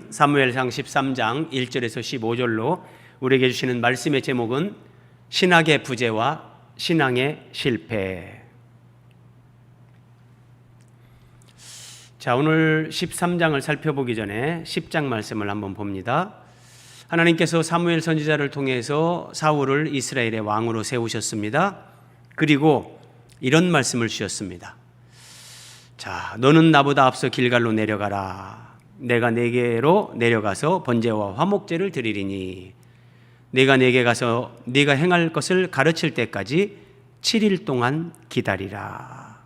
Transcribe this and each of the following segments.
오늘은 사무엘상 13장 1절에서 15절로 우리에게 주시는 말씀의 제목은 신학의 부재와 신앙의 실패. 자, 오늘 13장을 살펴보기 전에 10장 말씀을 한번 봅니다. 하나님께서 사무엘 선지자를 통해서 사울을 이스라엘의 왕으로 세우셨습니다. 그리고 이런 말씀을 주셨습니다. 자, 너는 나보다 앞서 길갈로 내려가라. 내가 네게로 내려가서 번제와 화목제를 드리리니 내가 네게 가서 네가 행할 것을 가르칠 때까지 7일 동안 기다리라.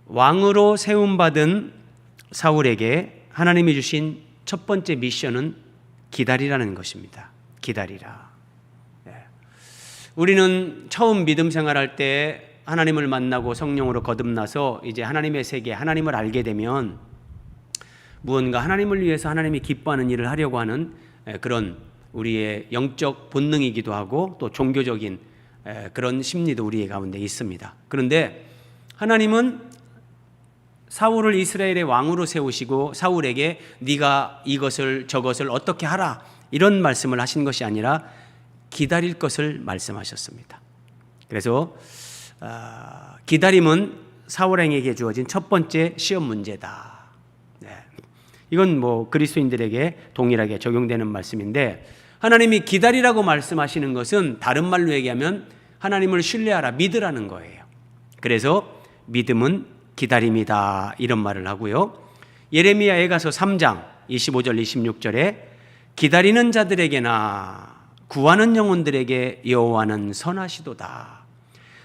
왕으로 세움받은 사울에게 하나님이 주신 첫 번째 미션은 기다리라는 것입니다. 기다리라. 우리는 처음 믿음 생활할 때 하나님을 만나고 성령으로 거듭나서 이제 하나님의 세계, 하나님을 알게 되면 무언가 하나님을 위해서 하나님이 기뻐하는 일을 하려고 하는 그런 우리의 영적 본능이기도 하고 또 종교적인 그런 심리도 우리의 가운데 있습니다. 그런데 하나님은 사울을 이스라엘의 왕으로 세우시고 사울에게 네가 이것을 저것을 어떻게 하라 이런 말씀을 하신 것이 아니라 기다릴 것을 말씀하셨습니다. 그래서 기다림은 사울왕에게 주어진 첫 번째 시험 문제다. 이건 그리스도인들에게 동일하게 적용되는 말씀인데 하나님이 기다리라고 말씀하시는 것은 다른 말로 얘기하면 하나님을 신뢰하라, 믿으라는 거예요. 그래서 믿음은 기다림이다 이런 말을 하고요. 예레미야에 가서 3장 25절 26절에 기다리는 자들에게나 구하는 영혼들에게 여호와는 선하시도다.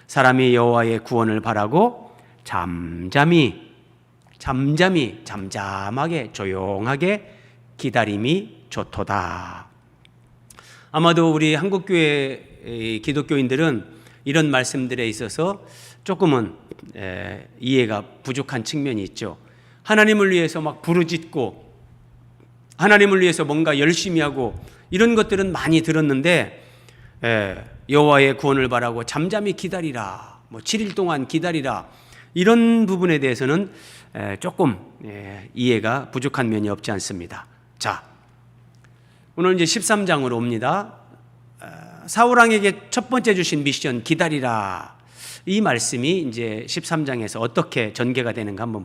사람이 여호와의 구원을 바라고 잠잠하게 조용하게 기다림이 좋도다. 아마도 우리 한국교회 기독교인들은 이런 말씀들에 있어서 조금은 이해가 부족한 측면이 있죠. 하나님을 위해서 막 부르짖고 하나님을 위해서 뭔가 열심히 하고 이런 것들은 많이 들었는데 여호와의 구원을 바라고 잠잠히 기다리라, 7일 동안 기다리라 이런 부분에 대해서는 조금 이해가 부족한 면이 없지 않습니다. 자, 오늘 이제 13장으로 옵니다. 사울왕에게 첫 번째 주신 미션 기다리라. 이 말씀이 이제 13장에서 어떻게 전개가 되는가 한번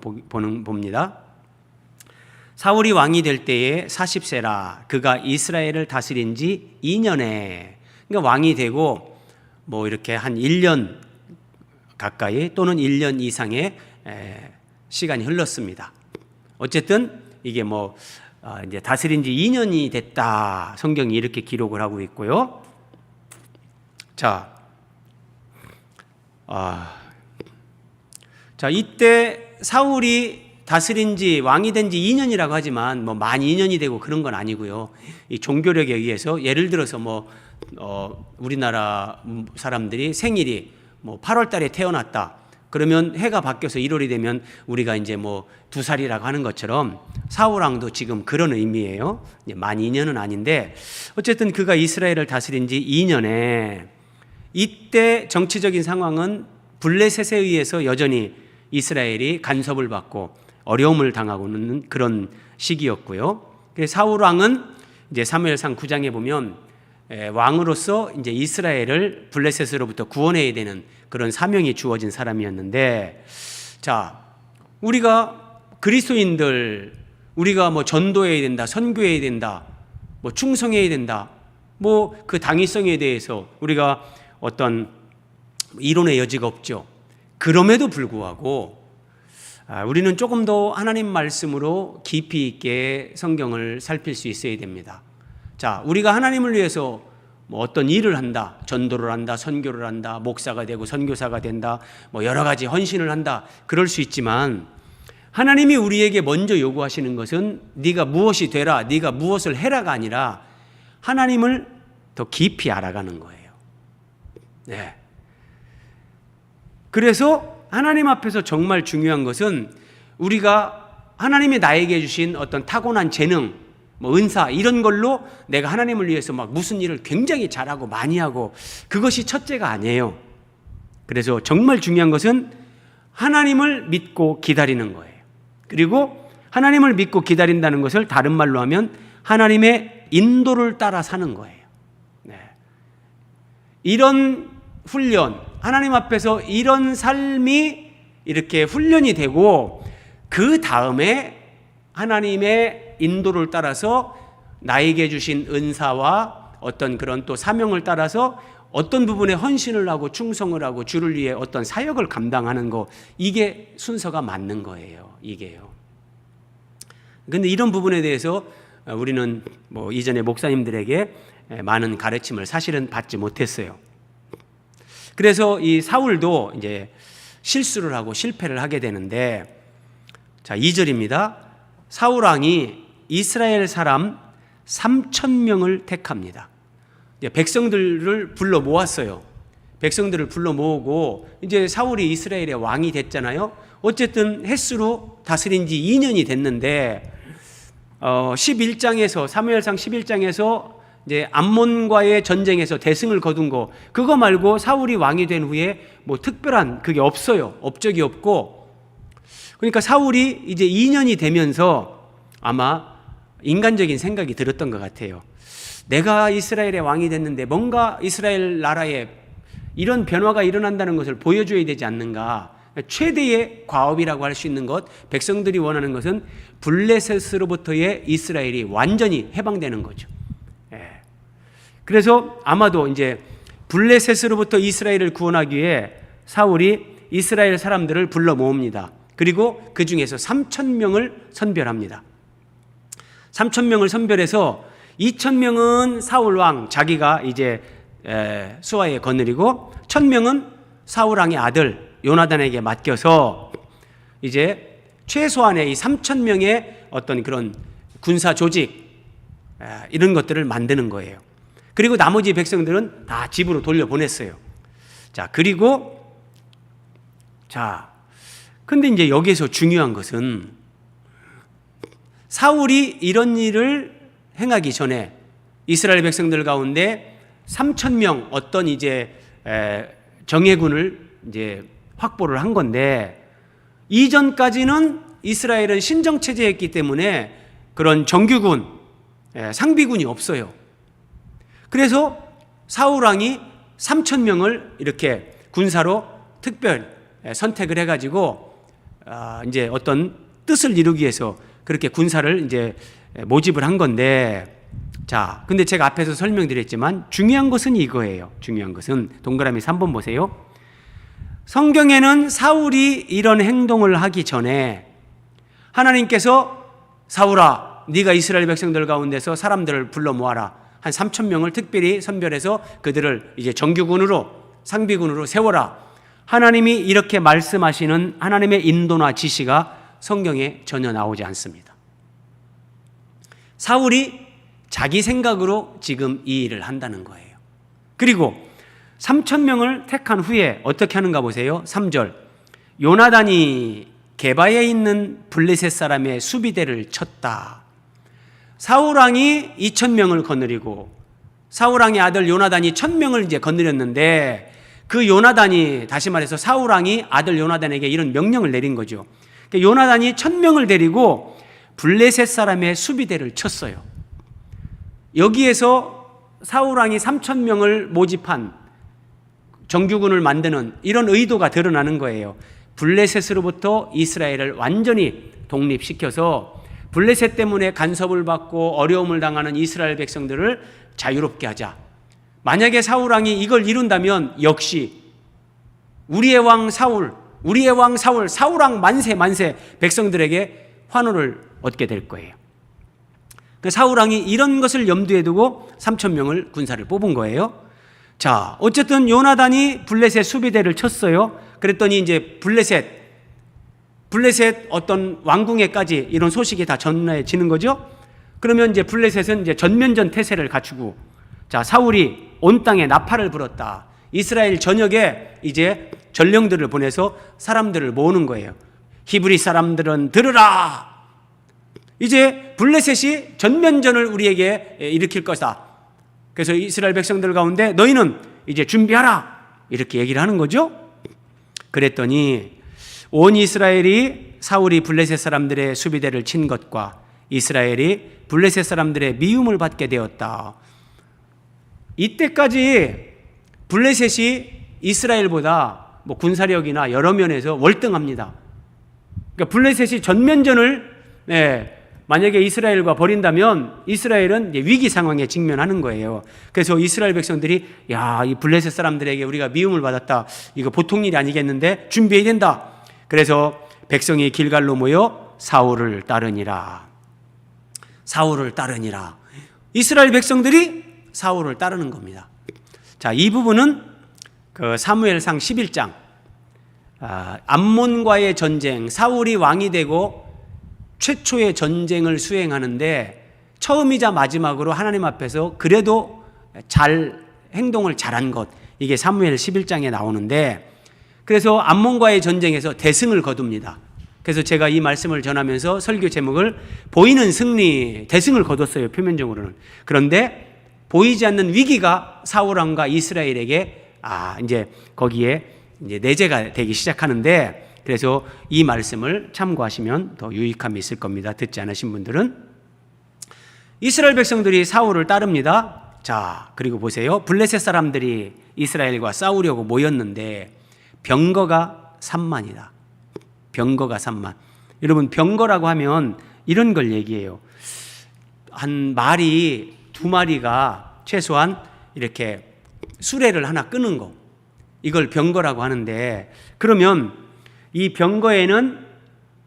봅니다. 사울이 왕이 될 때에 40세라 그가 이스라엘을 다스린 지 2년에 그러니까 왕이 되고 이렇게 한 1년 가까이 또는 1년 이상의 시간이 흘렀습니다. 어쨌든 이게 이제 다스린 지 2년이 됐다. 성경이 이렇게 기록을 하고 있고요. 자, 이때 사울이 다스린 지 왕이 된 지 2년이라고 하지만 만 2년이 되고 그런 건 아니고요. 이 종교력에 의해서 예를 들어서 우리나라 사람들이 생일이 8월 달에 태어났다. 그러면 해가 바뀌어서 1월이 되면 우리가 이제 2살이라고 하는 것처럼 사울왕도 지금 그런 의미예요. 만 2년은 아닌데 어쨌든 그가 이스라엘을 다스린 지 2년에 이때 정치적인 상황은 블레셋에 의해서 여전히 이스라엘이 간섭을 받고 어려움을 당하고 있는 그런 시기였고요. 그래서 사울왕은 이제 사무엘상 9장에 보면 왕으로서 이제 이스라엘을 블레셋으로부터 구원해야 되는 그런 사명이 주어진 사람이었는데, 자, 우리가 그리스도인들 우리가 전도해야 된다, 선교해야 된다, 충성해야 된다, 그 당위성에 대해서 우리가 어떤 이론의 여지가 없죠. 그럼에도 불구하고 우리는 조금 더 하나님 말씀으로 깊이 있게 성경을 살필 수 있어야 됩니다. 자, 우리가 하나님을 위해서 어떤 일을 한다, 전도를 한다, 선교를 한다, 목사가 되고 선교사가 된다, 여러 가지 헌신을 한다, 그럴 수 있지만 하나님이 우리에게 먼저 요구하시는 것은 네가 무엇이 되라, 네가 무엇을 해라가 아니라 하나님을 더 깊이 알아가는 거예요. 네. 그래서 하나님 앞에서 정말 중요한 것은 우리가 하나님이 나에게 주신 어떤 타고난 재능, 은사 이런 걸로 내가 하나님을 위해서 무슨 일을 굉장히 잘하고 많이 하고 그것이 첫째가 아니에요. 그래서 정말 중요한 것은 하나님을 믿고 기다리는 거예요. 그리고 하나님을 믿고 기다린다는 것을 다른 말로 하면 하나님의 인도를 따라 사는 거예요. 네. 이런 훈련, 하나님 앞에서 이런 삶이 이렇게 훈련이 되고 그 다음에 하나님의 인도를 따라서 나에게 주신 은사와 어떤 그런 또 사명을 따라서 어떤 부분에 헌신을 하고 충성을 하고 주를 위해 어떤 사역을 감당하는 거, 이게 순서가 맞는 거예요. 이게요. 근데 이런 부분에 대해서 우리는 뭐 이전에 목사님들에게 많은 가르침을 사실은 받지 못했어요. 그래서 이 사울도 이제 실수를 하고 실패를 하게 되는데, 자, 2절입니다. 사울 왕이 이스라엘 사람 3,000명을 택합니다. 백성들을 불러 모았어요. 백성들을 불러 모으고 이제 사울이 이스라엘의 왕이 됐잖아요. 어쨌든 햇수로 다스린 지 2년이 됐는데 11장에서 사무엘상 11장에서 이제 암몬과의 전쟁에서 대승을 거둔 거, 그거 말고 사울이 왕이 된 후에 뭐 특별한 그게 없어요. 업적이 없고, 그러니까 사울이 이제 2년이 되면서 아마 인간적인 생각이 들었던 것 같아요. 내가 이스라엘의 왕이 됐는데 뭔가 이스라엘 나라에 이런 변화가 일어난다는 것을 보여줘야 되지 않는가. 최대의 과업이라고 할 수 있는 것, 백성들이 원하는 것은 블레셋으로부터의 이스라엘이 완전히 해방되는 거죠. 그래서 아마도 이제 블레셋으로부터 이스라엘을 구원하기 위해 사울이 이스라엘 사람들을 불러 모읍니다. 그리고 그 중에서 3,000명을 선별합니다. 3,000명을 선별해서 2,000명은 사울 왕 자기가 이제 수하에 거느리고 1,000명은 사울 왕의 아들 요나단에게 맡겨서 이제 최소한의 이 3,000명의 어떤 그런 군사 조직 이런 것들을 만드는 거예요. 그리고 나머지 백성들은 다 집으로 돌려보냈어요. 자, 그리고 근데 이제 여기에서 중요한 것은 사울이 이런 일을 행하기 전에 이스라엘 백성들 가운데 3,000명 어떤 이제 정예군을 이제 확보를 한 건데, 이전까지는 이스라엘은 신정체제였기 때문에 그런 정규군, 상비군이 없어요. 그래서 사울 왕이 3,000명을 이렇게 군사로 특별 선택을 해가지고 이제 어떤 뜻을 이루기 위해서 그렇게 군사를 이제 모집을 한 건데, 자, 근데 제가 앞에서 설명드렸지만 중요한 것은 이거예요. 중요한 것은 동그라미 3번 보세요. 성경에는 사울이 이런 행동을 하기 전에 하나님께서 사울아, 네가 이스라엘 백성들 가운데서 사람들을 불러 모아라. 한 3,000명을 특별히 선별해서 그들을 이제 정규군으로, 상비군으로 세워라. 하나님이 이렇게 말씀하시는 하나님의 인도나 지시가 성경에 전혀 나오지 않습니다. 사울이 자기 생각으로 지금 이 일을 한다는 거예요. 그리고 3,000명을 택한 후에 어떻게 하는가 보세요. 3절. 요나단이 게바에 있는 블레셋 사람의 수비대를 쳤다. 사울 왕이 2,000명을 거느리고 사울 왕의 아들 요나단이 1,000명을 이제 거느렸는데, 그 요나단이, 다시 말해서 사울 왕이 아들 요나단에게 이런 명령을 내린 거죠. 그러니까 요나단이 1,000명을 데리고 블레셋 사람의 수비대를 쳤어요. 여기에서 사울 왕이 3,000명을 모집한 정규군을 만드는 이런 의도가 드러나는 거예요. 블레셋으로부터 이스라엘을 완전히 독립시켜서 블레셋 때문에 간섭을 받고 어려움을 당하는 이스라엘 백성들을 자유롭게 하자. 만약에 사울 왕이 이걸 이룬다면 역시 우리의 왕 사울, 사울 왕 만세 만세, 백성들에게 환호를 얻게 될 거예요. 사울 왕이 이런 것을 염두에 두고 3,000명을 군사를 뽑은 거예요. 자, 어쨌든 요나단이 블레셋 수비대를 쳤어요. 그랬더니 이제 블레셋 어떤 왕궁에까지 이런 소식이 다 전해지는 거죠. 그러면 이제 블레셋은 이제 전면전 태세를 갖추고, 자, 사울이 온 땅에 나팔을 불었다. 이스라엘 전역에 이제 전령들을 보내서 사람들을 모으는 거예요. 히브리 사람들은 들으라. 이제 블레셋이 전면전을 우리에게 일으킬 것이다. 그래서 이스라엘 백성들 가운데 너희는 이제 준비하라. 이렇게 얘기를 하는 거죠. 그랬더니 온 이스라엘이 사울이 블레셋 사람들의 수비대를 친 것과 이스라엘이 블레셋 사람들의 미움을 받게 되었다. 이때까지 블레셋이 이스라엘보다 뭐 군사력이나 여러 면에서 월등합니다. 그러니까 블레셋이 전면전을 만약에 이스라엘과 벌인다면 이스라엘은 이제 위기 상황에 직면하는 거예요. 그래서 이스라엘 백성들이 야, 이 블레셋 사람들에게 우리가 미움을 받았다. 이거 보통 일이 아니겠는데 준비해야 된다. 그래서 백성이 길갈로 모여 사울을 따르니라. 사울을 따르니라. 이스라엘 백성들이 사울을 따르는 겁니다. 자, 이 부분은 그 사무엘상 11장 암몬과의 전쟁, 사울이 왕이 되고 최초의 전쟁을 수행하는데 처음이자 마지막으로 하나님 앞에서 그래도 행동을 잘한 것, 이게 사무엘 11장에 나오는데, 그래서 암몬과의 전쟁에서 대승을 거둡니다. 그래서 제가 이 말씀을 전하면서 설교 제목을 보이는 승리, 대승을 거뒀어요, 표면적으로는. 그런데 보이지 않는 위기가 사울 왕과 이스라엘에게 이제 거기에 이제 내재가 되기 시작하는데, 그래서 이 말씀을 참고하시면 더 유익함이 있을 겁니다. 듣지 않으신 분들은. 이스라엘 백성들이 사울을 따릅니다. 자, 그리고 보세요. 블레셋 사람들이 이스라엘과 싸우려고 모였는데 병거가 3만이다. 병거가 3만. 여러분, 병거라고 하면 이런 걸 얘기해요. 한 마리, 2마리가 최소한 이렇게 수레를 하나 끄는 거, 이걸 병거라고 하는데, 그러면 이 병거에는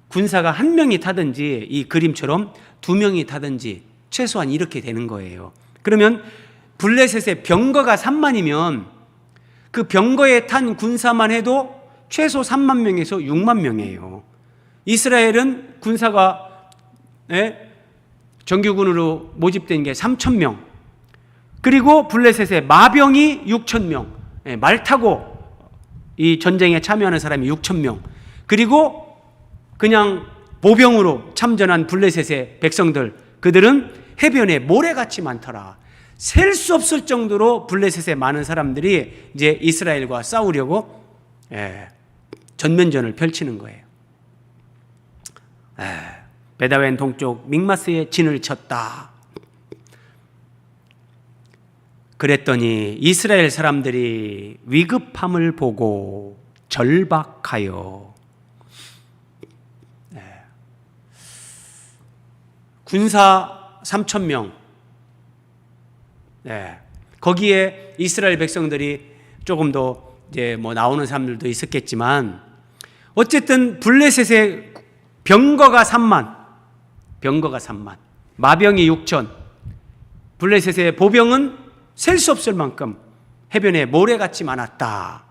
군사가 1명이 타든지 이 그림처럼 2명이 타든지 최소한 이렇게 되는 거예요. 그러면 블레셋의 병거가 3만이면 그 병거에 탄 군사만 해도 최소 3만 명에서 6만 명이에요. 이스라엘은 군사가 정규군으로 모집된 게 3천 명, 그리고 블레셋의 마병이 6천 명, 말 타고 이 전쟁에 참여하는 사람이 6천 명, 그리고 그냥 보병으로 참전한 블레셋의 백성들, 그들은 해변에 모래같이 많더라. 셀 수 없을 정도로 블레셋의 많은 사람들이 이제 이스라엘과 싸우려고 전면전을 펼치는 거예요. 베다웬 동쪽 믹마스에 진을 쳤다. 그랬더니 이스라엘 사람들이 위급함을 보고 절박하여, 군사 3천 명, 거기에 이스라엘 백성들이 조금 더 이제 뭐 나오는 사람들도 있었겠지만, 어쨌든 블레셋의 병거가 3만, 마병이 6천, 블레셋의 보병은 셀 수 없을 만큼 해변에 모래같이 많았다.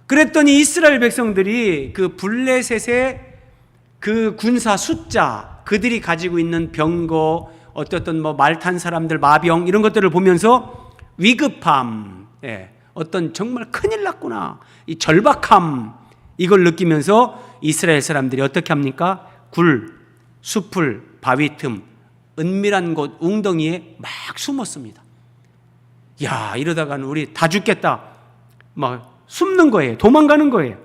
그랬더니 이스라엘 백성들이 그 블레셋의 그 군사 숫자, 그들이 가지고 있는 병거, 어떤 뭐 말 탄 사람들, 마병, 이런 것들을 보면서 위급함, 어떤 정말 큰일 났구나, 이 절박함, 이걸 느끼면서 이스라엘 사람들이 어떻게 합니까? 굴, 숲을, 바위 틈, 은밀한 곳, 웅덩이에 막 숨었습니다. 야, 이러다가는 우리 다 죽겠다, 막 숨는 거예요. 도망가는 거예요.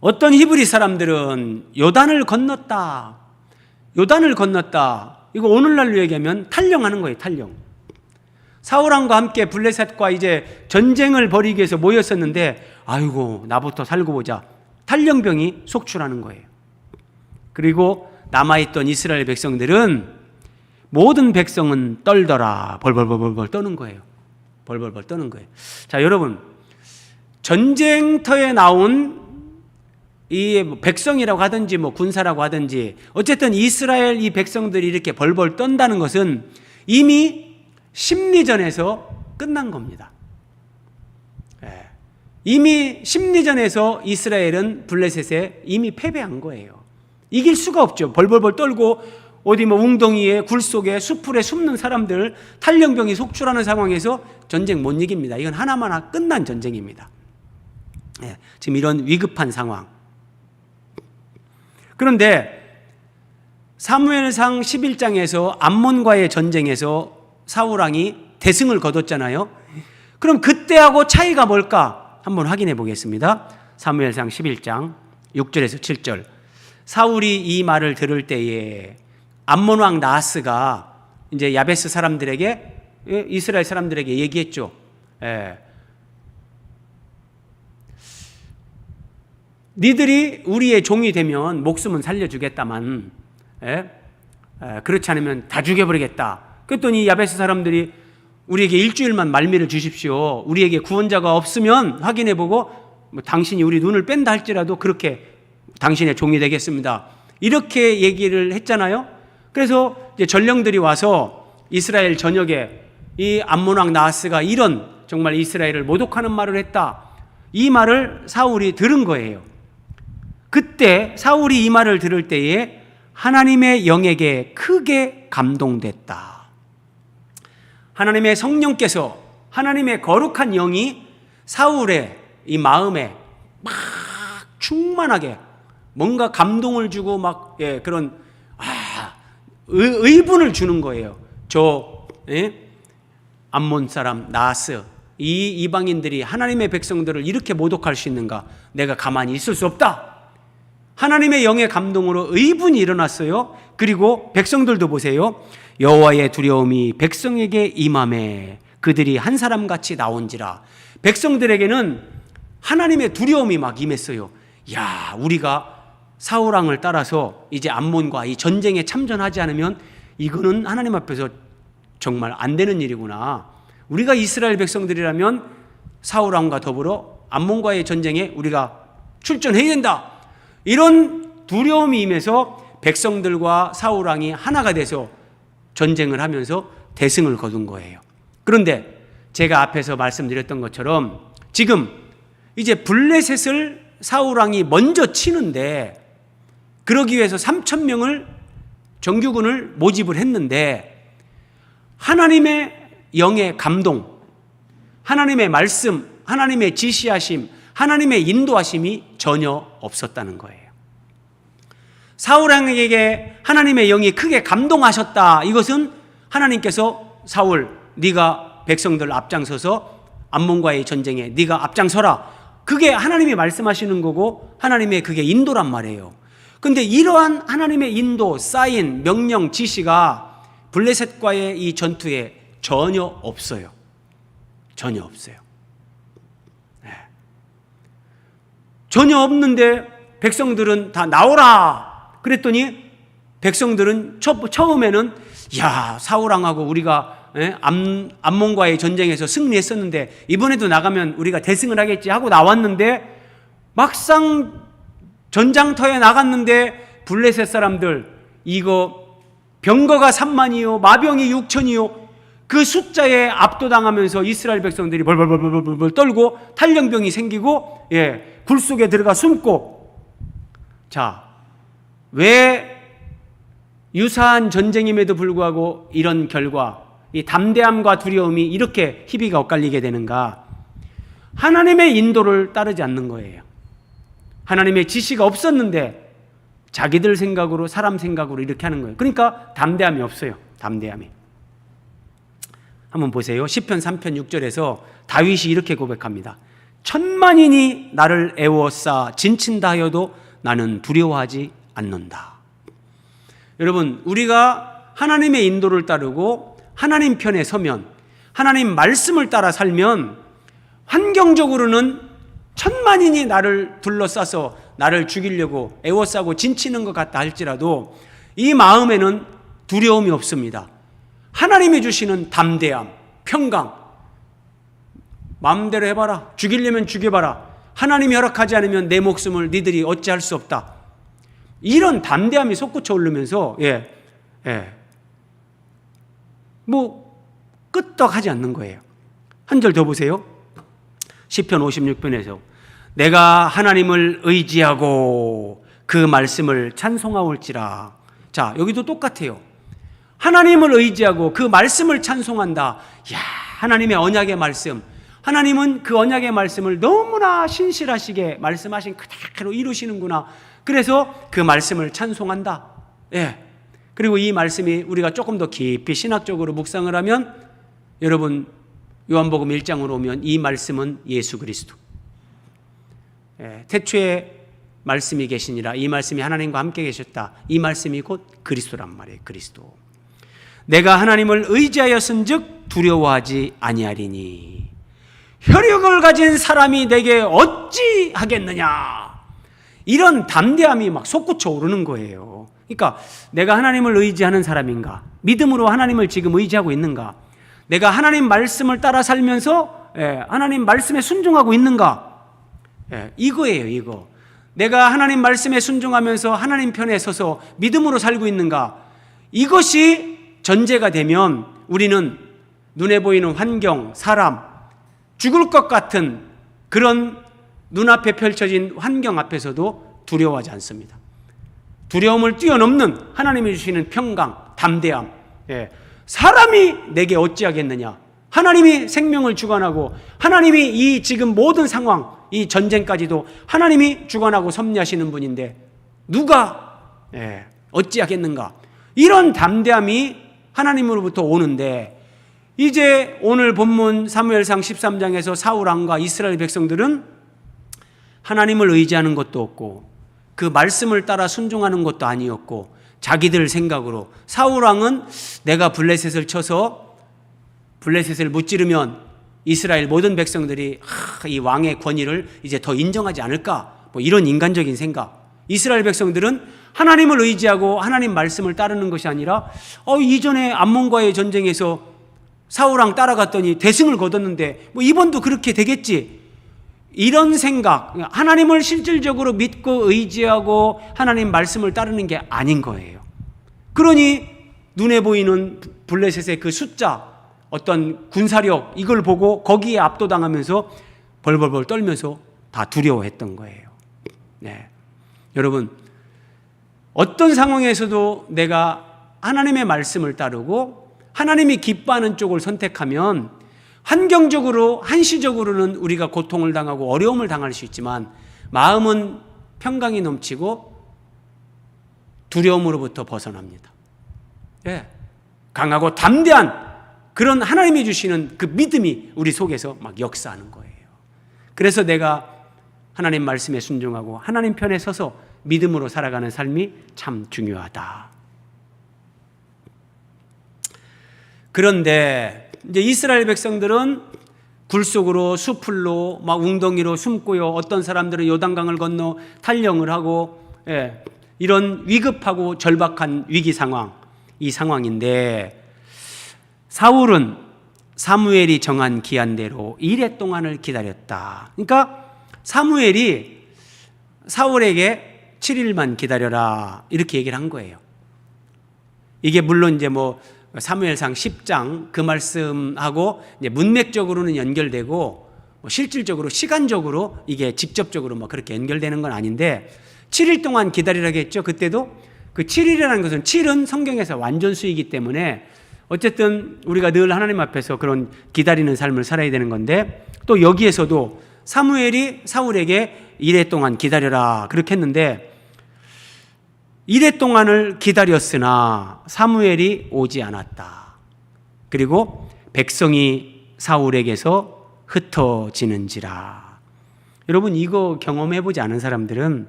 어떤 히브리 사람들은 요단을 건넜다. 이거 오늘날로 얘기하면 탈령하는 거예요. 탈령. 사울왕과 함께 블레셋과 이제 전쟁을 벌이기 위해서 모였었는데, 아이고, 나부터 살고 보자. 탈령병이 속출하는 거예요. 그리고 남아있던 이스라엘 백성들은, 모든 백성은 떨더라. 벌벌벌벌 떠는 거예요. 벌벌벌 떠는 거예요. 자, 여러분, 전쟁터에 나온 이 백성이라고 하든지 뭐 군사라고 하든지, 어쨌든 이스라엘 이 백성들이 이렇게 벌벌 떤다는 것은 이미 심리전에서 끝난 겁니다. 이미 심리전에서 이스라엘은 블레셋에 이미 패배한 거예요. 이길 수가 없죠. 벌벌벌 떨고 어디 뭐 웅덩이에, 굴 속에, 수풀에 숨는 사람들, 탈령병이 속출하는 상황에서 전쟁 못 이깁니다. 이건 하나마나 끝난 전쟁입니다. 지금 이런 위급한 상황. 그런데 사무엘상 11장에서 암몬과의 전쟁에서 사울왕이 대승을 거뒀잖아요. 그럼 그때하고 차이가 뭘까? 한번 확인해 보겠습니다. 사무엘상 11장 6절에서 7절. 사울이 이 말을 들을 때에 암몬 왕 나하스가 이제 야베스 사람들에게, 이스라엘 사람들에게 얘기했죠. 니들이 우리의 종이 되면 목숨은 살려주겠다만, 그렇지 않으면 다 죽여버리겠다. 그랬더니 야베스 사람들이 우리에게 일주일만 말미를 주십시오. 우리에게 구원자가 없으면 확인해보고 당신이 우리 눈을 뺀다 할지라도 그렇게 당신의 종이 되겠습니다. 이렇게 얘기를 했잖아요. 그래서 이제 전령들이 와서 이스라엘 전역에 이 암몬 왕 나하스가 이런 정말 이스라엘을 모독하는 말을 했다. 이 말을 사울이 들은 거예요. 그때 사울이 이 말을 들을 때에 하나님의 영에게 크게 감동됐다. 하나님의 성령께서, 하나님의 거룩한 영이 사울의 이 마음에 막 충만하게 뭔가 감동을 주고 막 그런 의분을 주는 거예요. 암몬 사람 나하스, 이 이방인들이 하나님의 백성들을 이렇게 모독할 수 있는가? 내가 가만히 있을 수 없다. 하나님의 영의 감동으로 의분이 일어났어요. 그리고 백성들도 보세요. 여호와의 두려움이 백성에게 임하매 그들이 한 사람같이 나온지라. 백성들에게는 하나님의 두려움이 막 임했어요. 야, 우리가 사울 왕을 따라서 이제 암몬과 이 전쟁에 참전하지 않으면 이거는 하나님 앞에서 정말 안 되는 일이구나. 우리가 이스라엘 백성들이라면 사울 왕과 더불어 암몬과의 전쟁에 우리가 출전해야 된다. 이런 두려움이 임해서 백성들과 사울 왕이 하나가 돼서 전쟁을 하면서 대승을 거둔 거예요. 그런데 제가 앞에서 말씀드렸던 것처럼 지금 이제 블레셋을 사울 왕이 먼저 치는데, 그러기 위해서 3,000명을 정규군을 모집을 했는데 하나님의 영의 감동, 하나님의 말씀, 하나님의 지시하심, 하나님의 인도하심이 전혀 없었다는 거예요. 사울 왕에게 하나님의 영이 크게 감동하셨다. 이것은 하나님께서 사울, 네가 백성들 앞장서서 암몬과의 전쟁에 네가 앞장서라. 그게 하나님이 말씀하시는 거고 하나님의 그게 인도란 말이에요. 그런데 이러한 하나님의 인도, 사인, 명령, 지시가 블레셋과의 이 전투에 전혀 없어요. 전혀 없어요. 전혀 없는데 백성들은 다 나오라 그랬더니 백성들은 처음에는 야, 사울 왕하고 우리가 암몬과의 전쟁에서 승리했었는데 이번에도 나가면 우리가 대승을 하겠지 하고 나왔는데 막상 전장터에 나갔는데 블레셋 사람들 이거 병거가 3만이요 마병이 6천이요 그 숫자에 압도당하면서 이스라엘 백성들이 벌벌벌벌벌 떨고 탈령병이 생기고 굴 속에 들어가 숨고. 자, 왜 유사한 전쟁임에도 불구하고 이런 결과, 이 담대함과 두려움이 이렇게 희비가 엇갈리게 되는가? 하나님의 인도를 따르지 않는 거예요. 하나님의 지시가 없었는데 자기들 생각으로, 사람 생각으로 이렇게 하는 거예요. 그러니까 담대함이 없어요. 담대함이. 한번 보세요. 시편 3편 6절에서 다윗이 이렇게 고백합니다. 천만인이 나를 애워싸 진친다 하여도 나는 두려워하지 않는다. 여러분, 우리가 하나님의 인도를 따르고 하나님 편에 서면, 하나님 말씀을 따라 살면 환경적으로는 천만인이 나를 둘러싸서 나를 죽이려고 애워싸고 진치는 것 같다 할지라도 이 마음에는 두려움이 없습니다. 하나님이 주시는 담대함, 평강, 마음대로 해봐라. 죽이려면 죽여봐라. 하나님이 허락하지 않으면 내 목숨을 니들이 어찌할 수 없다. 이런 담대함이 솟구쳐 오르면서 뭐 끄떡하지 않는 거예요. 한 절 더 보세요. 시편 56편에서 내가 하나님을 의지하고 그 말씀을 찬송하올지라. 자, 여기도 똑같아요. 하나님을 의지하고 그 말씀을 찬송한다. 야, 하나님의 언약의 말씀. 하나님은 그 언약의 말씀을 너무나 신실하시게 말씀하신 그대로 이루시는구나. 그래서 그 말씀을 찬송한다. 그리고 이 말씀이 우리가 조금 더 깊이 신학적으로 묵상을 하면 여러분 요한복음 1장으로 오면 이 말씀은 예수 그리스도. 태초에 말씀이 계시니라. 이 말씀이 하나님과 함께 계셨다. 이 말씀이 곧 그리스도란 말이에요. 그리스도. 내가 하나님을 의지하였은즉 두려워하지 아니하리니 혈육을 가진 사람이 내게 어찌 하겠느냐. 이런 담대함이 막 솟구쳐 오르는 거예요. 그러니까 내가 하나님을 의지하는 사람인가? 믿음으로 하나님을 지금 의지하고 있는가? 내가 하나님 말씀을 따라 살면서 하나님 말씀에 순종하고 있는가? 이거예요, 이거. 내가 하나님 말씀에 순종하면서 하나님 편에 서서 믿음으로 살고 있는가? 이것이 전제가 되면 우리는 눈에 보이는 환경, 사람, 죽을 것 같은 그런 눈앞에 펼쳐진 환경 앞에서도 두려워하지 않습니다. 두려움을 뛰어넘는 하나님이 주시는 평강, 담대함. 사람이 내게 어찌하겠느냐. 하나님이 생명을 주관하고 하나님이 이 지금 모든 상황, 이 전쟁까지도 하나님이 주관하고 섭리하시는 분인데 누가 어찌하겠는가. 이런 담대함이 하나님으로부터 오는데, 이제 오늘 본문 사무엘상 13장에서 사울 왕과 이스라엘 백성들은 하나님을 의지하는 것도 없고 그 말씀을 따라 순종하는 것도 아니었고 자기들 생각으로 사울 왕은 내가 블레셋을 쳐서 블레셋을 무찌르면 이스라엘 모든 백성들이 이 왕의 권위를 이제 더 인정하지 않을까, 뭐 이런 인간적인 생각. 이스라엘 백성들은 하나님을 의지하고 하나님 말씀을 따르는 것이 아니라 이전에 암몬과의 전쟁에서 사울왕 따라갔더니 대승을 거뒀는데 뭐 이번도 그렇게 되겠지, 이런 생각. 하나님을 실질적으로 믿고 의지하고 하나님 말씀을 따르는 게 아닌 거예요. 그러니 눈에 보이는 블레셋의 그 숫자, 어떤 군사력, 이걸 보고 거기에 압도당하면서 벌벌벌 떨면서 다 두려워했던 거예요. 여러분, 어떤 상황에서도 내가 하나님의 말씀을 따르고 하나님이 기뻐하는 쪽을 선택하면 환경적으로, 한시적으로는 우리가 고통을 당하고 어려움을 당할 수 있지만 마음은 평강이 넘치고 두려움으로부터 벗어납니다. 강하고 담대한 그런 하나님이 주시는 그 믿음이 우리 속에서 막 역사하는 거예요. 그래서 내가 하나님 말씀에 순종하고 하나님 편에 서서 믿음으로 살아가는 삶이 참 중요하다. 그런데 이제 이스라엘 백성들은 굴 속으로, 수풀로, 막 웅덩이로 숨고요. 어떤 사람들은 요단강을 건너 탈영을 하고, 이런 위급하고 절박한 위기 상황, 이 상황인데 사울은 사무엘이 정한 기한대로 이레 동안을 기다렸다. 그러니까 사무엘이 사울에게 7일만 기다려라 이렇게 얘기를 한 거예요. 이게 물론 이제 뭐 사무엘상 10장 그 말씀하고 이제 문맥적으로는 연결되고 실질적으로 시간적으로 이게 직접적으로 뭐 그렇게 연결되는 건 아닌데 7일 동안 기다리라고 했죠. 그때도 그 7일이라는 것은 7은 성경에서 완전수이기 때문에 어쨌든 우리가 늘 하나님 앞에서 그런 기다리는 삶을 살아야 되는 건데, 또 여기에서도 사무엘이 사울에게 이레 동안 기다려라 그렇게 했는데 이레 동안을 기다렸으나 사무엘이 오지 않았다. 그리고 백성이 사울에게서 흩어지는지라. 여러분, 이거 경험해보지 않은 사람들은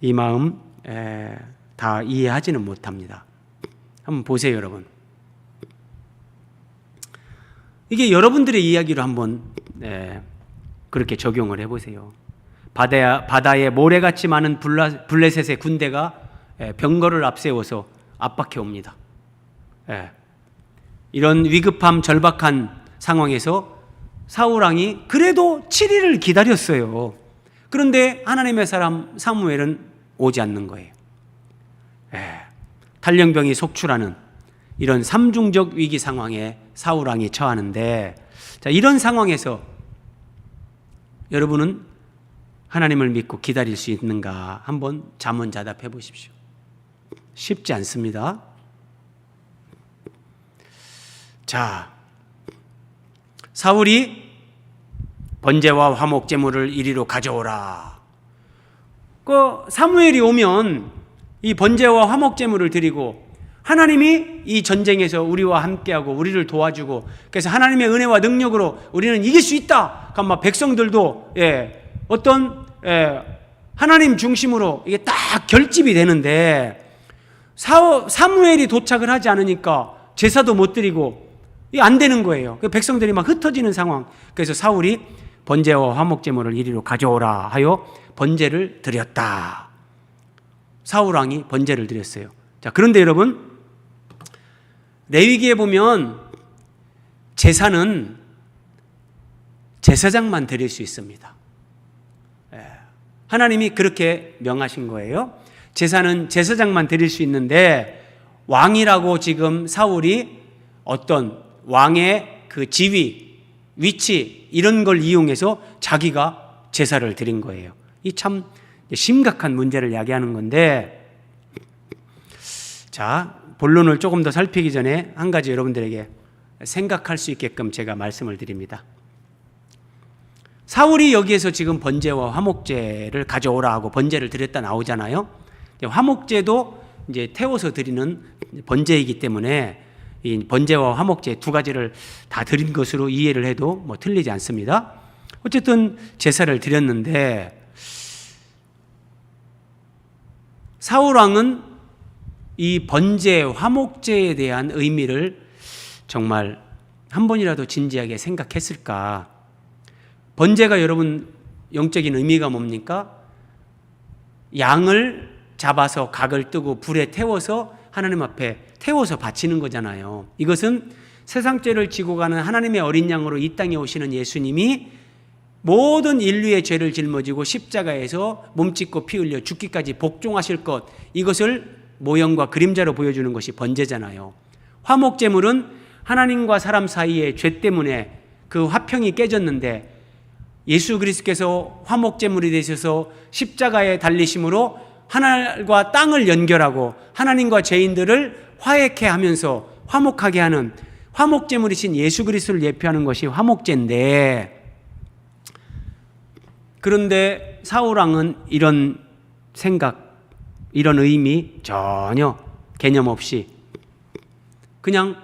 이 마음 다 이해하지는 못합니다. 한번 보세요, 여러분. 이게 여러분들의 이야기로 한번 그렇게 적용을 해보세요. 바다에 모래같이 많은 블레셋의 군대가 병거를 앞세워서 압박해 옵니다. 이런 위급함, 절박한 상황에서 사울왕이 그래도 7일을 기다렸어요. 그런데 하나님의 사람 사무엘은 오지 않는 거예요. 탈영병이 속출하는 이런 삼중적 위기 상황에 사울왕이 처하는데, 자, 이런 상황에서 여러분은 하나님을 믿고 기다릴 수 있는가 한번 자문자답해 보십시오. 쉽지 않습니다. 자, 사울이 번제와 화목 제물을 이리로 가져오라. 그 사무엘이 오면 이 번제와 화목 제물을 드리고 하나님이 이 전쟁에서 우리와 함께하고 우리를 도와주고, 그래서 하나님의 은혜와 능력으로 우리는 이길 수 있다. 그러니까 백성들도 어떤 하나님 중심으로 이게 딱 결집이 되는데 사무엘이 도착을 하지 않으니까 제사도 못 드리고 이게 안 되는 거예요. 백성들이 막 흩어지는 상황. 그래서 사울이 번제와 화목제물을 이리로 가져오라 하여 번제를 드렸다. 사울 왕이 번제를 드렸어요. 자, 그런데 여러분, 레위기에 보면 제사는 제사장만 드릴 수 있습니다. 하나님이 그렇게 명하신 거예요. 제사는 제사장만 드릴 수 있는데 왕이라고 지금 사울이 어떤 왕의 그 지위, 위치 이런 걸 이용해서 자기가 제사를 드린 거예요. 이 참 심각한 문제를 야기하는 건데, 자, 본론을 조금 더 살피기 전에 한 가지 여러분들에게 생각할 수 있게끔 제가 말씀을 드립니다. 사울이 여기에서 지금 번제와 화목제를 가져오라 하고 번제를 드렸다 나오잖아요. 화목제도 이제 태워서 드리는 번제이기 때문에 이 번제와 화목제 두 가지를 다 드린 것으로 이해를 해도 뭐 틀리지 않습니다. 어쨌든 제사를 드렸는데 사울 왕은 이 번제, 화목제에 대한 의미를 정말 한 번이라도 진지하게 생각했을까? 번제가 여러분 영적인 의미가 뭡니까? 양을 잡아서 각을 뜨고 불에 태워서 하나님 앞에 태워서 바치는 거잖아요. 이것은 세상 죄를 지고 가는 하나님의 어린 양으로 이 땅에 오시는 예수님이 모든 인류의 죄를 짊어지고 십자가에서 몸짓고 피 흘려 죽기까지 복종하실 것, 이것을 모형과 그림자로 보여주는 것이 번제잖아요. 화목제물은 하나님과 사람 사이의 죄 때문에 그 화평이 깨졌는데 예수 그리스도께서 화목제물이 되셔서 십자가에 달리심으로 하늘과 땅을 연결하고 하나님과 죄인들을 화해케 하면서 화목하게 하는 화목제물이신 예수 그리스도를 예표하는 것이 화목제인데, 그런데 사울 왕은 이런 생각, 이런 의미 전혀 개념 없이 그냥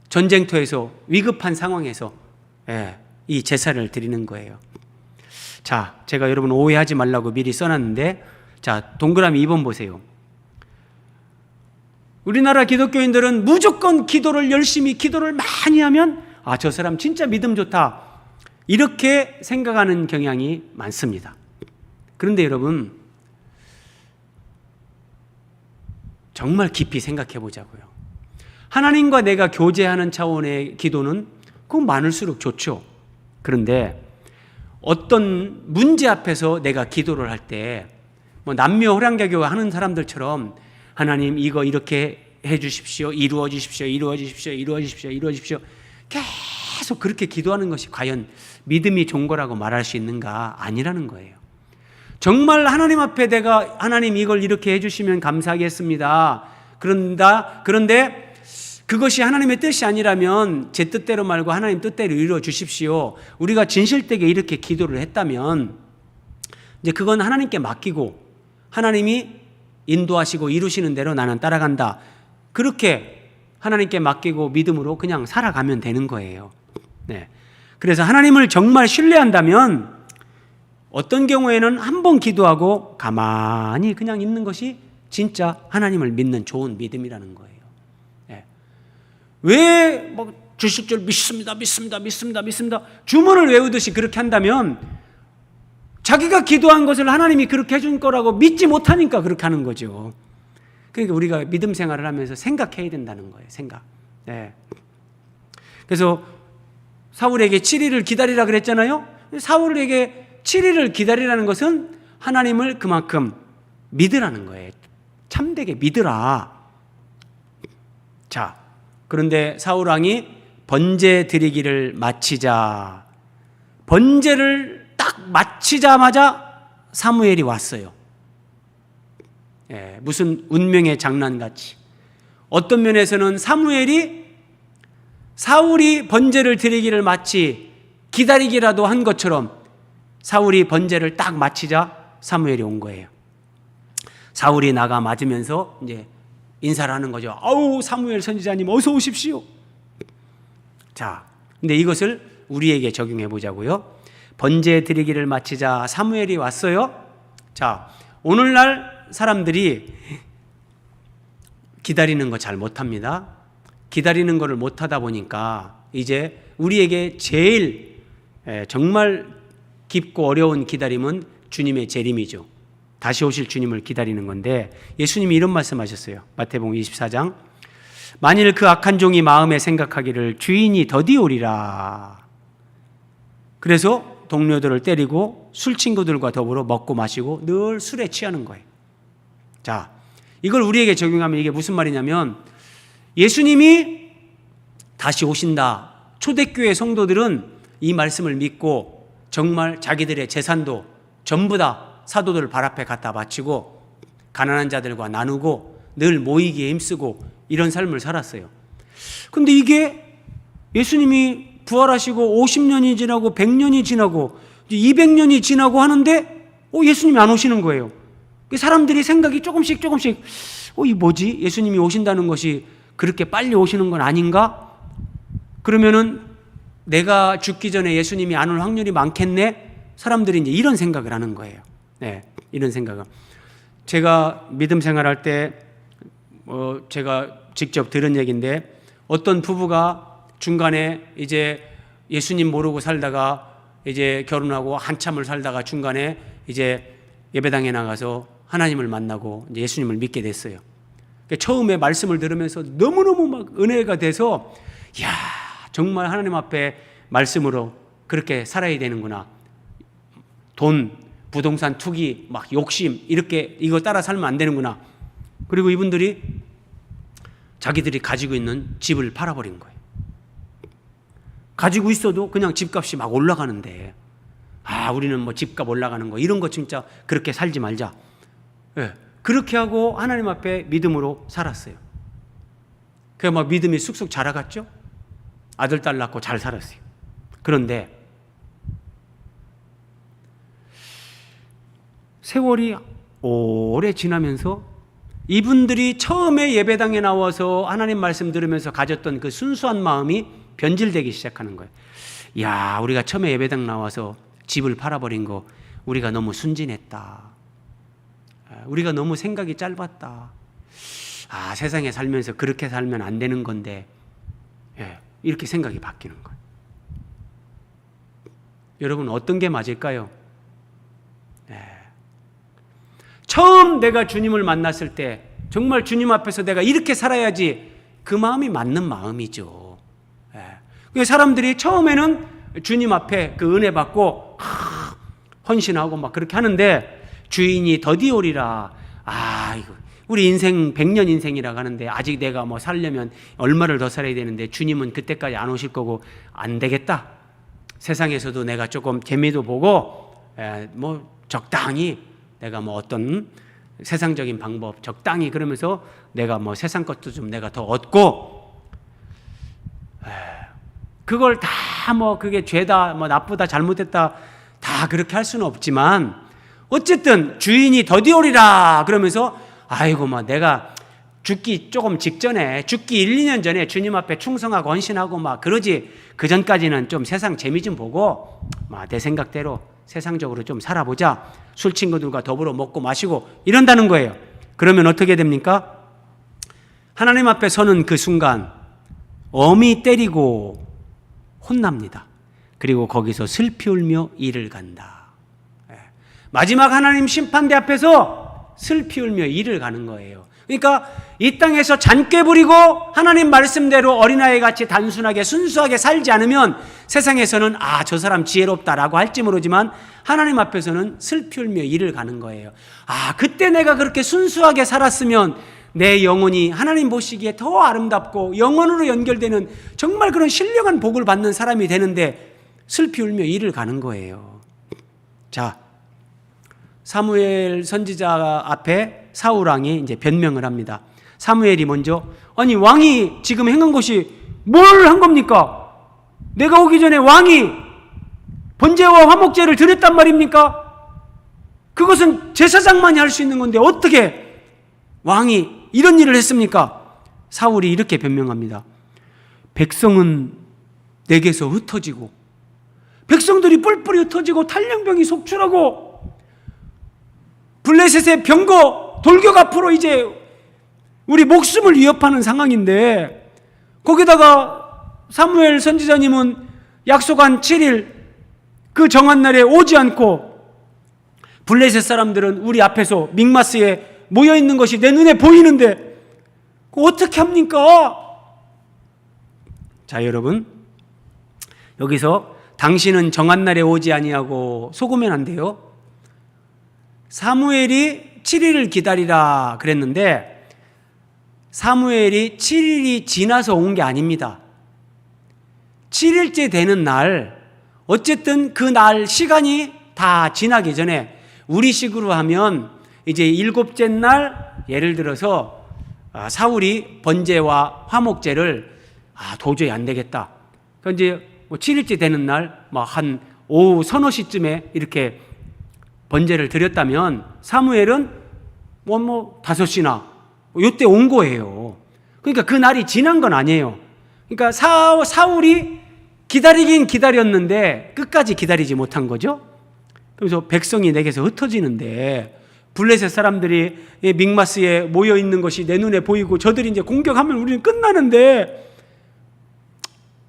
전쟁터에서 위급한 상황에서 이 제사를 드리는 거예요. 자, 제가 여러분 오해하지 말라고 미리 써놨는데, 자, 동그라미 2번 보세요. 우리나라 기독교인들은 무조건 기도를 열심히 기도를 많이 하면 저 사람 진짜 믿음 좋다, 이렇게 생각하는 경향이 많습니다. 그런데 여러분 정말 깊이 생각해 보자고요. 하나님과 내가 교제하는 차원의 기도는 그건 많을수록 좋죠. 그런데 어떤 문제 앞에서 내가 기도를 할 때 뭐 남녀 호랑개교 하는 사람들처럼 하나님 이거 이렇게 해 주십시오, 이루어 주십시오, 이루어 주십시오, 이루어 주십시오, 이루어 주십시오, 계속 그렇게 기도하는 것이 과연 믿음이 좋은 거라고 말할 수 있는가? 아니라는 거예요. 정말 하나님 앞에 내가 하나님 이걸 이렇게 해주시면 감사하겠습니다. 그런데 그것이 하나님의 뜻이 아니라면 제 뜻대로 말고 하나님 뜻대로 이루어 주십시오. 우리가 진실되게 이렇게 기도를 했다면 이제 그건 하나님께 맡기고 하나님이 인도하시고 이루시는 대로 나는 따라간다. 그렇게 하나님께 맡기고 믿음으로 그냥 살아가면 되는 거예요. 네. 그래서 하나님을 정말 신뢰한다면 어떤 경우에는 한 번 기도하고 가만히 그냥 있는 것이 진짜 하나님을 믿는 좋은 믿음이라는 거예요. 네. 왜 뭐 주실 줄 믿습니다, 믿습니다, 믿습니다, 믿습니다, 주문을 외우듯이 그렇게 한다면 자기가 기도한 것을 하나님이 그렇게 해준 거라고 믿지 못하니까 그렇게 하는 거죠. 그러니까 우리가 믿음 생활을 하면서 생각해야 된다는 거예요. 생각. 네. 그래서 사울에게 7일을 기다리라 그랬잖아요. 사울에게 7일을 기다리라는 것은 하나님을 그만큼 믿으라는 거예요. 참되게 믿으라. 자, 그런데 사울 왕이 번제 드리기를 마치자, 번제를 딱 마치자마자 사무엘이 왔어요. 무슨 운명의 장난같이. 어떤 면에서는 사울이 번제를 드리기를 마치 기다리기라도 한 것처럼 사울이 번제를 딱 마치자 사무엘이 온 거예요. 사울이 나가 맞으면서 이제 인사를 하는 거죠. 아우, 사무엘 선지자님 어서 오십시오. 자, 근데 이것을 우리에게 적용해 보자고요. 번제 드리기를 마치자 사무엘이 왔어요. 자, 오늘날 사람들이 기다리는 거 잘 못합니다. 기다리는 거를 못하다 보니까 이제 우리에게 제일 정말 깊고 어려운 기다림은 주님의 재림이죠. 다시 오실 주님을 기다리는 건데, 예수님이 이런 말씀하셨어요. 마태복음 24장, 만일 그 악한 종이 마음에 생각하기를 주인이 더디 오리라. 그래서 동료들을 때리고 술 친구들과 더불어 먹고 마시고 늘 술에 취하는 거예요. 자, 이걸 우리에게 적용하면 이게 무슨 말이냐면, 예수님이 다시 오신다. 초대교회 성도들은 이 말씀을 믿고 정말 자기들의 재산도 전부 다 사도들 발 앞에 갖다 바치고 가난한 자들과 나누고 늘 모이기에 힘쓰고 이런 삶을 살았어요. 근데 이게 예수님이 부활하시고 50년이 지나고 100년이 지나고 200년이 지나고 하는데 예수님이 안 오시는 거예요. 사람들이 생각이 조금씩 이 뭐지? 예수님이 오신다는 것이 그렇게 빨리 오시는 건 아닌가? 그러면은 내가 죽기 전에 예수님이 안 올 확률이 많겠네? 사람들이 이제 이런 생각을 하는 거예요. 네, 이런 생각을. 제가 믿음 생활할 때 제가 직접 들은 얘기인데, 어떤 부부가 중간에 이제 예수님 모르고 살다가 이제 결혼하고 한참을 살다가 중간에 이제 예배당에 나가서 하나님을 만나고 이제 예수님을 믿게 됐어요. 처음에 말씀을 들으면서 너무너무 막 은혜가 돼서, 이야, 정말 하나님 앞에 말씀으로 그렇게 살아야 되는구나. 돈, 부동산 투기, 막 욕심, 이렇게 이거 따라 살면 안 되는구나. 그리고 이분들이 자기들이 가지고 있는 집을 팔아버린 거예요. 가지고 있어도 그냥 집값이 막 올라가는데, 우리는 뭐 집값 올라가는 거 이런 거 진짜 그렇게 살지 말자. 네, 그렇게 하고 하나님 앞에 믿음으로 살았어요. 그래서 막 믿음이 쑥쑥 자라갔죠. 아들, 딸 낳고 잘 살았어요. 그런데 세월이 오래 지나면서 이분들이 처음에 예배당에 나와서 하나님 말씀 들으면서 가졌던 그 순수한 마음이 변질되기 시작하는 거예요. 야, 우리가 처음에 예배당 나와서 집을 팔아버린 거 우리가 너무 순진했다. 우리가 너무 생각이 짧았다. 세상에 살면서 그렇게 살면 안 되는 건데, 이렇게 생각이 바뀌는 거예요. 여러분, 어떤 게 맞을까요? 처음 내가 주님을 만났을 때 정말 주님 앞에서 내가 이렇게 살아야지, 그 마음이 맞는 마음이죠. 사람들이 처음에는 주님 앞에 그 은혜 받고 헌신하고 막 그렇게 하는데, 주인이 더디 오리라. 이거 우리 인생 100년 인생이라고 하는데 아직 내가 뭐 살려면 얼마를 더 살아야 되는데 주님은 그때까지 안 오실 거고 안 되겠다. 세상에서도 내가 조금 재미도 보고 뭐 적당히 내가 뭐 어떤 세상적인 방법 적당히 그러면서 내가 뭐 세상 것도 좀 내가 더 얻고, 그걸 다 뭐 그게 죄다 뭐 나쁘다 잘못했다 다 그렇게 할 수는 없지만, 어쨌든 주인이 더디 오리라 그러면서 아이고 막 내가 죽기 조금 직전에, 죽기 1, 2년 전에 주님 앞에 충성하고 헌신하고 막 그러지, 그 전까지는 좀 세상 재미 좀 보고 막 내 생각대로 세상적으로 좀 살아보자. 술 친구들과 더불어 먹고 마시고 이런다는 거예요. 그러면 어떻게 됩니까? 하나님 앞에 서는 그 순간 엄히 때리고 혼납니다. 그리고 거기서 슬피 울며 이를 간다. 마지막 하나님 심판대 앞에서 슬피 울며 이를 가는 거예요. 그러니까 이 땅에서 잔꾀 부리고 하나님 말씀대로 어린아이 같이 단순하게 순수하게 살지 않으면 세상에서는 저 사람 지혜롭다라고 할지 모르지만 하나님 앞에서는 슬피 울며 이를 가는 거예요. 그때 내가 그렇게 순수하게 살았으면 내 영혼이 하나님 보시기에 더 아름답고 영혼으로 연결되는 정말 그런 신령한 복을 받는 사람이 되는데 슬피 울며 이를 가는 거예요. 자, 사무엘 선지자 앞에 사울 왕이 이제 변명을 합니다. 사무엘이 먼저, 아니 왕이 지금 행한 것이 뭘 한 겁니까? 내가 오기 전에 왕이 번제와 화목제를 드렸단 말입니까? 그것은 제사장만이 할 수 있는 건데 어떻게 왕이 이런 일을 했습니까? 사울이 이렇게 변명합니다. 백성은 내게서 흩어지고 백성들이 뿔뿔이 흩어지고 탈령병이 속출하고 블레셋의 병거 돌격 앞으로 이제 우리 목숨을 위협하는 상황인데, 거기다가 사무엘 선지자님은 약속한 7일 그 정한 날에 오지 않고 블레셋 사람들은 우리 앞에서 믹마스에 모여있는 것이 내 눈에 보이는데 그거 어떻게 합니까? 자, 여러분, 여기서 당신은 정한 날에 오지 아니하고 속으면 안 돼요. 사무엘이 7일을 기다리라 그랬는데 사무엘이 7일이 지나서 온 게 아닙니다. 7일째 되는 날, 어쨌든 그 날 시간이 다 지나기 전에, 우리식으로 하면 이제 7째 날, 예를 들어서 사울이 번제와 화목제를 도저히 안 되겠다. 그러니까 이제 7일째 되는 날, 한 오후 서너 시쯤에 이렇게 번제를 드렸다면 사무엘은 5시나 이때 온 거예요. 그러니까 그 날이 지난 건 아니에요. 그러니까 사울이 기다리긴 기다렸는데 끝까지 기다리지 못한 거죠. 그래서 백성이 내게서 흩어지는데 블레셋 사람들이 믹마스에 모여 있는 것이 내 눈에 보이고 저들이 이제 공격하면 우리는 끝나는데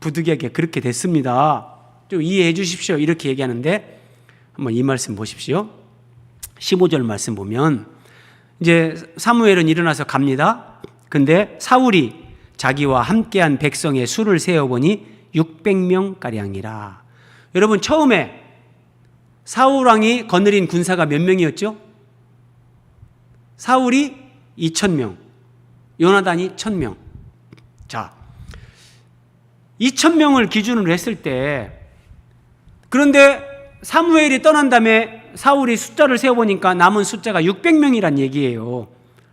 부득이하게 그렇게 됐습니다. 좀 이해해 주십시오. 이렇게 얘기하는데 한번 이 말씀 보십시오. 15절 말씀 보면 이제 사무엘은 일어나서 갑니다. 근데 사울이 자기와 함께한 백성의 수를 세어보니 600명가량이라. 여러분, 처음에 사울왕이 거느린 군사가 몇 명이었죠? 사울이 2,000명, 요나단이 1,000명. 자, 2,000명을 기준으로 했을 때, 그런데 사무엘이 떠난 다음에 사울이 숫자를 세어보니까 남은 숫자가 600명이란 얘기예요.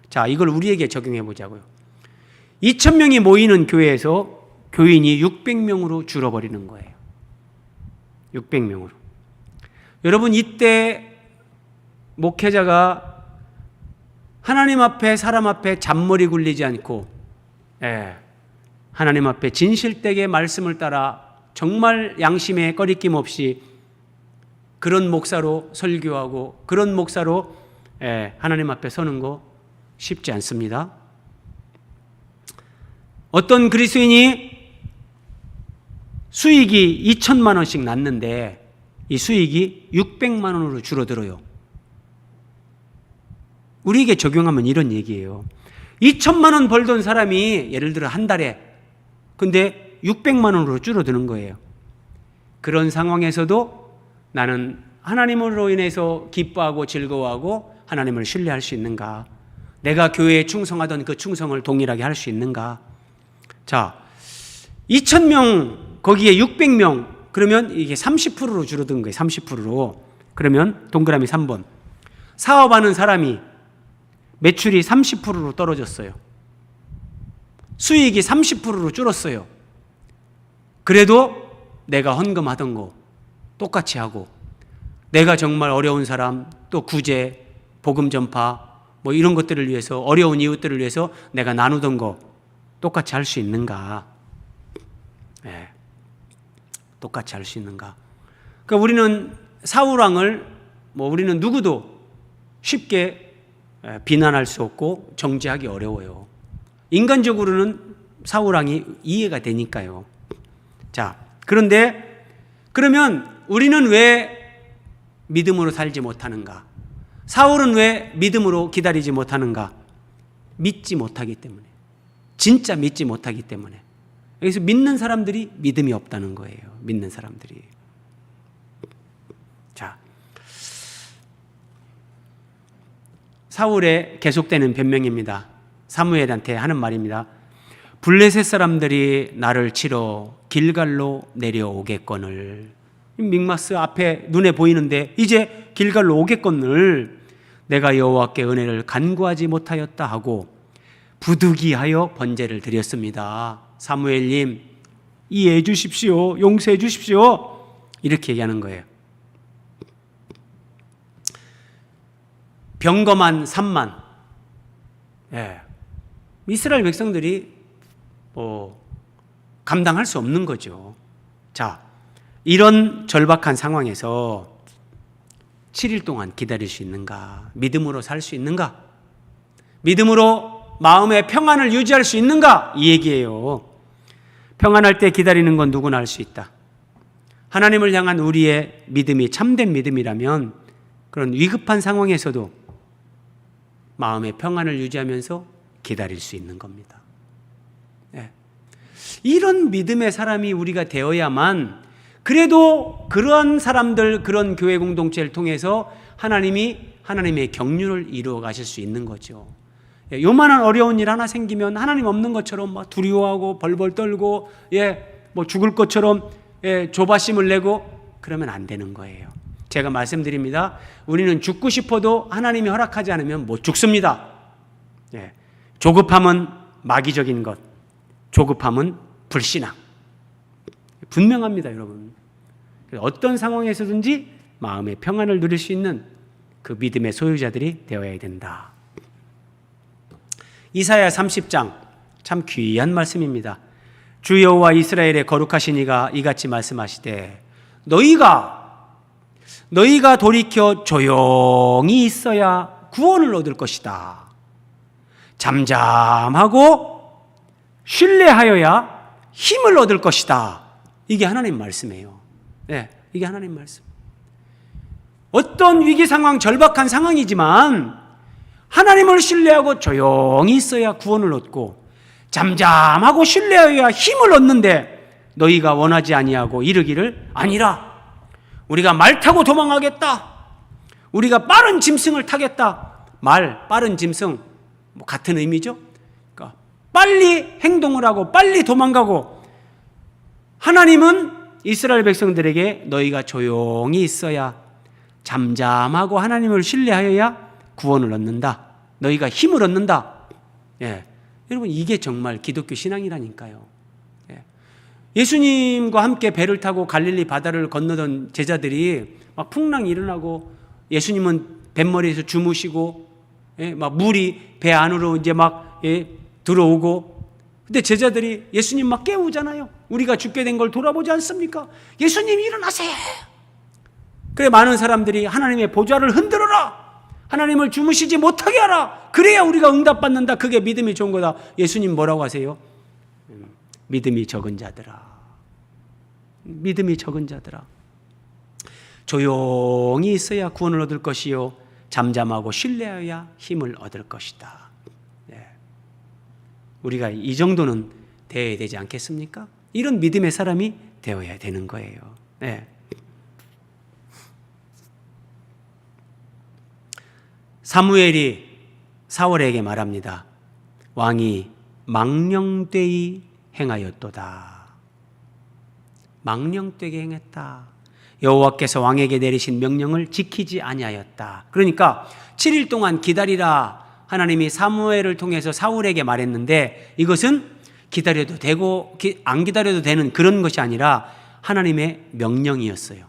자, 이걸 우리에게 적용해 보자고요. 2,000명이 모이는 교회에서 교인이 600명으로 줄어버리는 거예요. 600명으로. 여러분, 이때 목회자가 하나님 앞에, 사람 앞에 잔머리 굴리지 않고, 하나님 앞에 진실되게 말씀을 따라 정말 양심에 꺼리낌 없이 그런 목사로 설교하고 그런 목사로 하나님 앞에 서는 거 쉽지 않습니다. 어떤 그리스도인이 수익이 2천만 원씩 났는데 이 수익이 600만 원으로 줄어들어요. 우리에게 적용하면 이런 얘기예요. 2천만 원 벌던 사람이 예를 들어 한 달에, 근데 600만 원으로 줄어드는 거예요. 그런 상황에서도 나는 하나님으로 인해서 기뻐하고 즐거워하고 하나님을 신뢰할 수 있는가? 내가 교회에 충성하던 그 충성을 동일하게 할 수 있는가? 자, 2,000명 거기에 600명, 그러면 이게 30%로 줄어든 거예요. 30%로. 그러면 동그라미 3번. 사업하는 사람이 매출이 30%로 떨어졌어요. 수익이 30%로 줄었어요. 그래도 내가 헌금하던 거 똑같이 하고, 내가 정말 어려운 사람, 또 구제, 복음 전파, 이런 것들을 위해서, 어려운 이웃들을 위해서 내가 나누던 거 똑같이 할 수 있는가? 똑같이 할 수 있는가? 그러니까 우리는 사울왕을 우리는 누구도 쉽게 비난할 수 없고 정죄하기 어려워요. 인간적으로는 사울왕이 이해가 되니까요. 자, 그런데 그러면 우리는 왜 믿음으로 살지 못하는가? 사울은 왜 믿음으로 기다리지 못하는가? 믿지 못하기 때문에. 진짜 믿지 못하기 때문에. 여기서 믿는 사람들이 믿음이 없다는 거예요. 믿는 사람들이. 자, 사울의 계속되는 변명입니다. 사무엘한테 하는 말입니다. 블레셋 사람들이 나를 치러 길갈로 내려오겠거늘. 믹마스 앞에 눈에 보이는데 이제 길갈로 오겠거늘 내가 여호와께 은혜를 간구하지 못하였다 하고 부득이하여 번제를 드렸습니다. 사무엘님, 이해해 주십시오. 용서해 주십시오. 이렇게 얘기하는 거예요. 병거만 3만. 이스라엘 백성들이 감당할 수 없는 거죠. 자, 이런 절박한 상황에서 7일 동안 기다릴 수 있는가? 믿음으로 살 수 있는가? 믿음으로 마음의 평안을 유지할 수 있는가? 이 얘기예요. 평안할 때 기다리는 건 누구나 할 수 있다. 하나님을 향한 우리의 믿음이 참된 믿음이라면 그런 위급한 상황에서도 마음의 평안을 유지하면서 기다릴 수 있는 겁니다. 네. 이런 믿음의 사람이 우리가 되어야만 그래도 그러한 사람들, 그런 교회 공동체를 통해서 하나님이 하나님의 경륜을 이루어 가실 수 있는 거죠. 요만한 어려운 일 하나 생기면 하나님 없는 것처럼 막 두려워하고 벌벌 떨고 뭐 죽을 것처럼 조바심을 내고 그러면 안 되는 거예요. 제가 말씀드립니다. 우리는 죽고 싶어도 하나님이 허락하지 않으면 못 죽습니다. 조급함은 마귀적인 것, 조급함은 불신앙. 분명합니다, 여러분. 어떤 상황에서든지 마음의 평안을 누릴 수 있는 그 믿음의 소유자들이 되어야 된다. 이사야 30장 참 귀한 말씀입니다. 주 여호와 이스라엘의 거룩하신 이가 이같이 말씀하시되 너희가 돌이켜 조용히 있어야 구원을 얻을 것이다. 잠잠하고 신뢰하여야 힘을 얻을 것이다. 이게 하나님 말씀이에요. 네, 이게 하나님 말씀. 어떤 위기 상황, 절박한 상황이지만 하나님을 신뢰하고 조용히 있어야 구원을 얻고 잠잠하고 신뢰하여야 힘을 얻는데 너희가 원하지 아니하고 이르기를 아니라 우리가 말 타고 도망하겠다. 우리가 빠른 짐승을 타겠다. 말, 빠른 짐승 뭐 같은 의미죠. 그러니까 빨리 행동을 하고 빨리 도망가고 하나님은 이스라엘 백성들에게 너희가 조용히 있어야 잠잠하고 하나님을 신뢰하여야 구원을 얻는다. 너희가 힘을 얻는다. 여러분 이게 정말 기독교 신앙이라니까요. 예수님과 함께 배를 타고 갈릴리 바다를 건너던 제자들이 막 풍랑이 일어나고 예수님은 뱃머리에서 주무시고 막 물이 배 안으로 이제 막 들어오고 근데 제자들이 예수님 막 깨우잖아요. 우리가 죽게 된 걸 돌아보지 않습니까? 예수님 일어나세요. 그래 많은 사람들이 하나님의 보좌를 흔들어라. 하나님을 주무시지 못하게 하라. 그래야 우리가 응답받는다. 그게 믿음이 좋은 거다. 예수님 뭐라고 하세요? 믿음이 적은 자들아. 믿음이 적은 자들아. 조용히 있어야 구원을 얻을 것이요 잠잠하고 신뢰하여야 힘을 얻을 것이다. 우리가 이 정도는 되어야 되지 않겠습니까? 이런 믿음의 사람이 되어야 되는 거예요. 사무엘이 사울에게 말합니다. 왕이 망령되이 행하였도다. 망령되게 행했다. 여호와께서 왕에게 내리신 명령을 지키지 아니하였다. 그러니까 7일 동안 기다리라. 하나님이 사무엘을 통해서 사울에게 말했는데 이것은 기다려도 되고 안 기다려도 되는 그런 것이 아니라 하나님의 명령이었어요.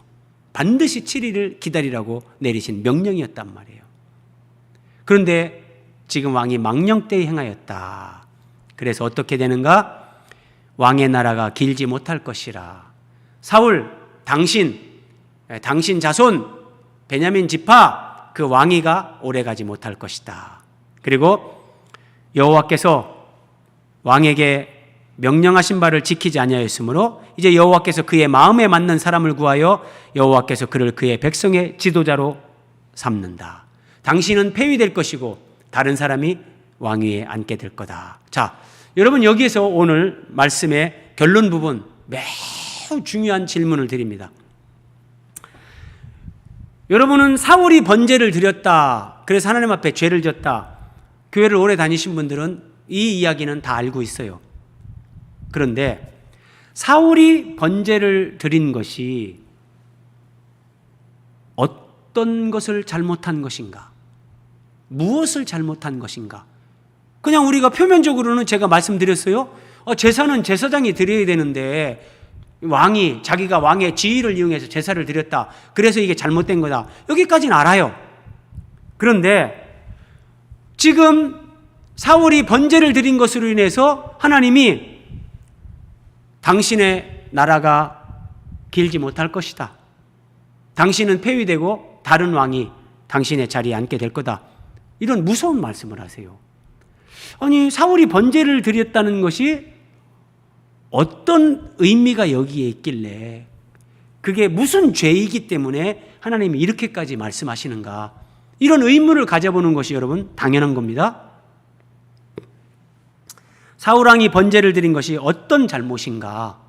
반드시 7일을 기다리라고 내리신 명령이었단 말이에요. 그런데 지금 왕이 망령되이 행하였다. 그래서 어떻게 되는가? 왕의 나라가 길지 못할 것이라. 사울, 당신 자손, 베냐민 지파 그 왕위가 오래가지 못할 것이다. 그리고 여호와께서 왕에게 명령하신 바를 지키지 아니하였으므로 이제 여호와께서 그의 마음에 맞는 사람을 구하여 여호와께서 그를 그의 백성의 지도자로 삼는다. 당신은 폐위될 것이고 다른 사람이 왕위에 앉게 될 거다. 자, 여러분 여기에서 오늘 말씀의 결론 부분 매우 중요한 질문을 드립니다. 여러분은 사울이 번제를 드렸다. 그래서 하나님 앞에 죄를 졌다. 교회를 오래 다니신 분들은 이 이야기는 다 알고 있어요. 그런데 사울이 번제를 드린 것이 어떤 것을 잘못한 것인가? 무엇을 잘못한 것인가? 그냥 우리가 표면적으로는 제가 말씀드렸어요. 제사는 제사장이 드려야 되는데 자기가 왕의 지위를 이용해서 제사를 드렸다. 그래서 이게 잘못된 거다. 여기까지는 알아요. 그런데 지금 사울이 번제를 드린 것으로 인해서 하나님이 당신의 나라가 길지 못할 것이다. 당신은 폐위되고 다른 왕이 당신의 자리에 앉게 될 거다. 이런 무서운 말씀을 하세요. 아니, 사울이 번제를 드렸다는 것이 어떤 의미가 여기에 있길래, 그게 무슨 죄이기 때문에 하나님이 이렇게까지 말씀하시는가, 이런 의문을 가져보는 것이 여러분 당연한 겁니다. 사울왕이 번제를 드린 것이 어떤 잘못인가,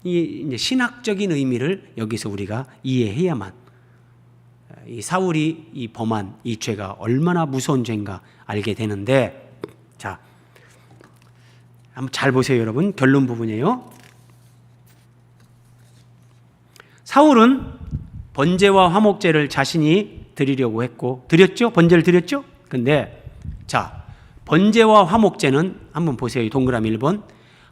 이 이제 신학적인 의미를 여기서 우리가 이해해야만 이 사울이 이 범한 이 죄가 얼마나 무서운 죄인가 알게 되는데, 자, 한번 잘 보세요, 여러분. 결론 부분이에요. 사울은 번제와 화목제를 자신이 드리려고 했고, 드렸죠? 번제를 드렸죠? 근데 자, 번제와 화목제는 한번 보세요. 동그라미 1번.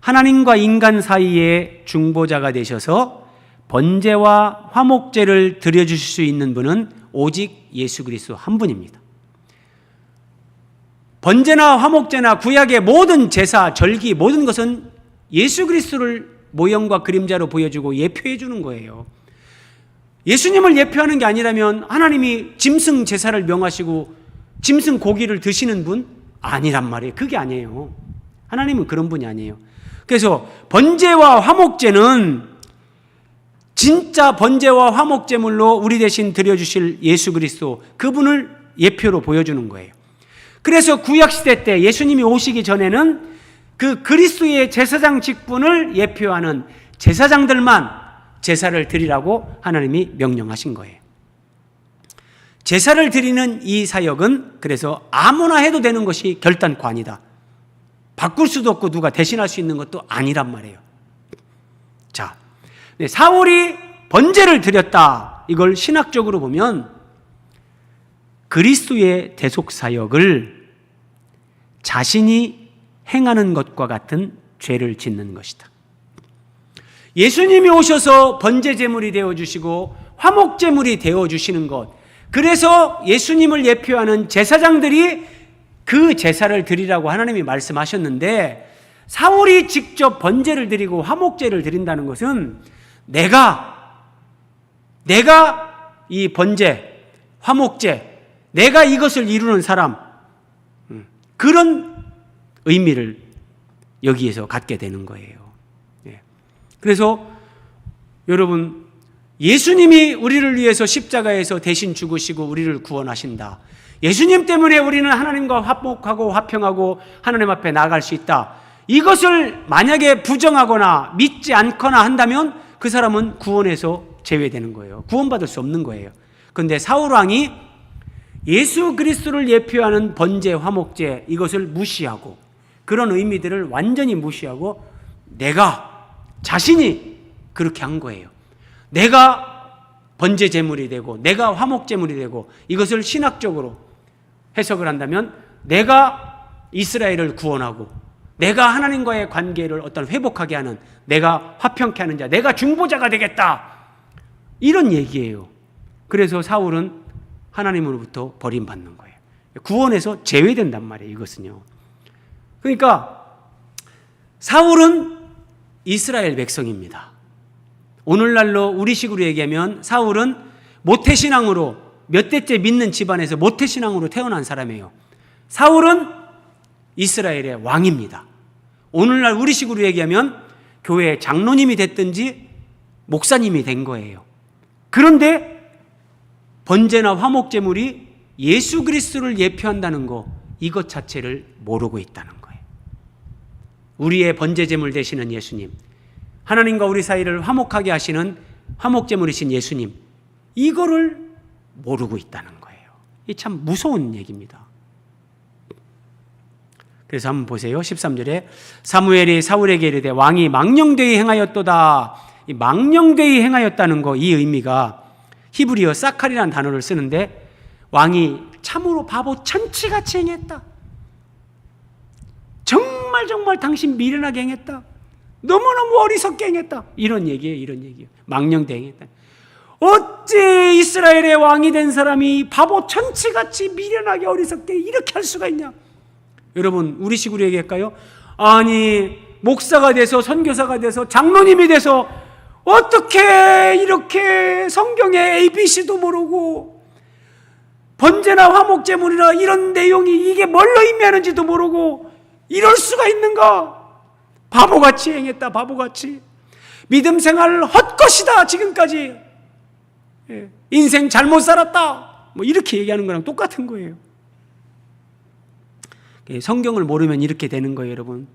하나님과 인간 사이에 중보자가 되셔서 번제와 화목제를 드려주실 수 있는 분은 오직 예수 그리스도 한 분입니다. 번제나 화목제나 구약의 모든 제사, 절기, 모든 것은 예수 그리스도를 모형과 그림자로 보여주고 예표해 주는 거예요. 예수님을 예표하는 게 아니라면 하나님이 짐승 제사를 명하시고 짐승 고기를 드시는 분 아니란 말이에요. 그게 아니에요. 하나님은 그런 분이 아니에요. 그래서 번제와 화목제는 진짜 번제와 화목제물로 우리 대신 드려주실 예수 그리스도, 그분을 예표로 보여주는 거예요. 그래서 구약시대 때 예수님이 오시기 전에는 그 그리스도의 제사장 직분을 예표하는 제사장들만 제사를 드리라고 하나님이 명령하신 거예요. 제사를 드리는 이 사역은 그래서 아무나 해도 되는 것이 결단코 아니다. 바꿀 수도 없고 누가 대신할 수 있는 것도 아니란 말이에요. 자, 사울이 번제를 드렸다. 이걸 신학적으로 보면 그리스도의 대속 사역을 자신이 행하는 것과 같은 죄를 짓는 것이다. 예수님이 오셔서 번제 제물이 되어 주시고 화목 제물이 되어 주시는 것, 그래서 예수님을 예표하는 제사장들이 그 제사를 드리라고 하나님이 말씀하셨는데, 사울이 직접 번제를 드리고 화목제를 드린다는 것은 내가 이 번제, 화목제, 내가 이것을 이루는 사람, 그런 의미를 여기에서 갖게 되는 거예요. 그래서 여러분, 예수님이 우리를 위해서 십자가에서 대신 죽으시고 우리를 구원하신다. 예수님 때문에 우리는 하나님과 화목하고 화평하고 하나님 앞에 나아갈 수 있다. 이것을 만약에 부정하거나 믿지 않거나 한다면 그 사람은 구원에서 제외되는 거예요. 구원받을 수 없는 거예요. 그런데 사울 왕이 예수 그리스도를 예표하는 번제, 화목제, 이것을 무시하고, 그런 의미들을 완전히 무시하고 내가 자신이 그렇게 한 거예요. 내가 번제 제물이 되고 내가 화목 제물이 되고, 이것을 신학적으로 해석을 한다면 내가 이스라엘을 구원하고 내가 하나님과의 관계를 어떤 회복하게 하는, 내가 화평케 하는 자, 내가 중보자가 되겠다, 이런 얘기예요. 그래서 사울은 하나님으로부터 버림받는 거예요. 구원에서 제외된단 말이에요, 이것은요. 그러니까 사울은 이스라엘 백성입니다. 오늘날로 우리식으로 얘기하면 사울은 모태신앙으로 몇 대째 믿는 집안에서 모태신앙으로 태어난 사람이에요. 사울은 이스라엘의 왕입니다. 오늘날 우리식으로 얘기하면 교회 장로님이 됐든지 목사님이 된 거예요. 그런데 번제나 화목제물이 예수 그리스도를 예표한다는 거, 이것 자체를 모르고 있다는 거예요. 우리의 번제제물 되시는 예수님, 하나님과 우리 사이를 화목하게 하시는 화목제물이신 예수님, 이거를 모르고 있다는 거예요. 이 참 무서운 얘기입니다. 그래서 한번 보세요. 13절에 사무엘이 사울에게 이르되 왕이 망령되이 행하였도다. 이 망령되이 행하였다는 거, 이 의미가 히브리어 사칼이라는 단어를 쓰는데, 왕이 참으로 바보 천치같이 행했다. 정말 당신 미련하게 행했다. 너무너무 어리석게 행했다. 이런 얘기예요. 이런 얘기예요. 망령되이 행했다. 어째 이스라엘의 왕이 된 사람이 바보 천치같이 미련하게 어리석게 이렇게 할 수가 있냐. 여러분, 우리식으로 얘기할까요? 아니, 목사가 돼서 선교사가 돼서 장로님이 돼서 어떻게 이렇게 성경의 ABC도 모르고 번제나 화목제물이나 이런 내용이 이게 뭘로 의미하는지도 모르고 이럴 수가 있는가? 바보같이 행했다. 바보같이. 믿음 생활 헛것이다. 지금까지. 인생 잘못 살았다. 뭐 이렇게 얘기하는 거랑 똑같은 거예요. 성경을 모르면 이렇게 되는 거예요, 여러분.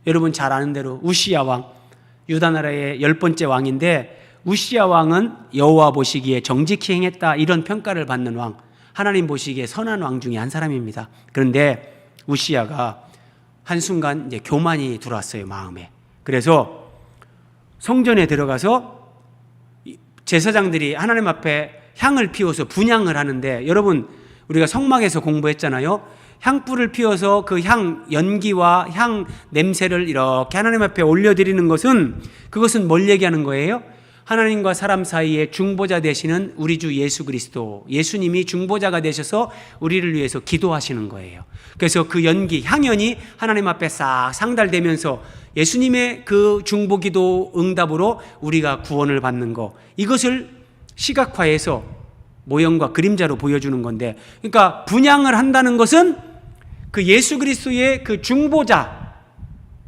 여러분 잘 아는 대로 우시야 왕, 유다 나라의 10번째 왕인데, 우시야 왕은 여호와 보시기에 정직히 행했다 이런 평가를 받는 왕, 하나님 보시기에 선한 왕 중에 한 사람입니다. 그런데 우시야가 한순간 이제 교만이 들어왔어요, 마음에. 그래서 성전에 들어가서 제사장들이 하나님 앞에 향을 피워서 분향을 하는데, 여러분 우리가 성막에서 공부했잖아요. 향불을 피워서 그 향 연기와 향 냄새를 이렇게 하나님 앞에 올려드리는 것은, 그것은 뭘 얘기하는 거예요? 하나님과 사람 사이에 중보자 되시는 우리 주 예수 그리스도, 예수님이 중보자가 되셔서 우리를 위해서 기도하시는 거예요. 그래서 그 연기, 향연이 하나님 앞에 싹 상달되면서 예수님의 그 중보기도 응답으로 우리가 구원을 받는 거, 이것을 시각화해서 모형과 그림자로 보여주는 건데, 그러니까 분향을 한다는 것은 그 예수 그리스도의 그 중보자,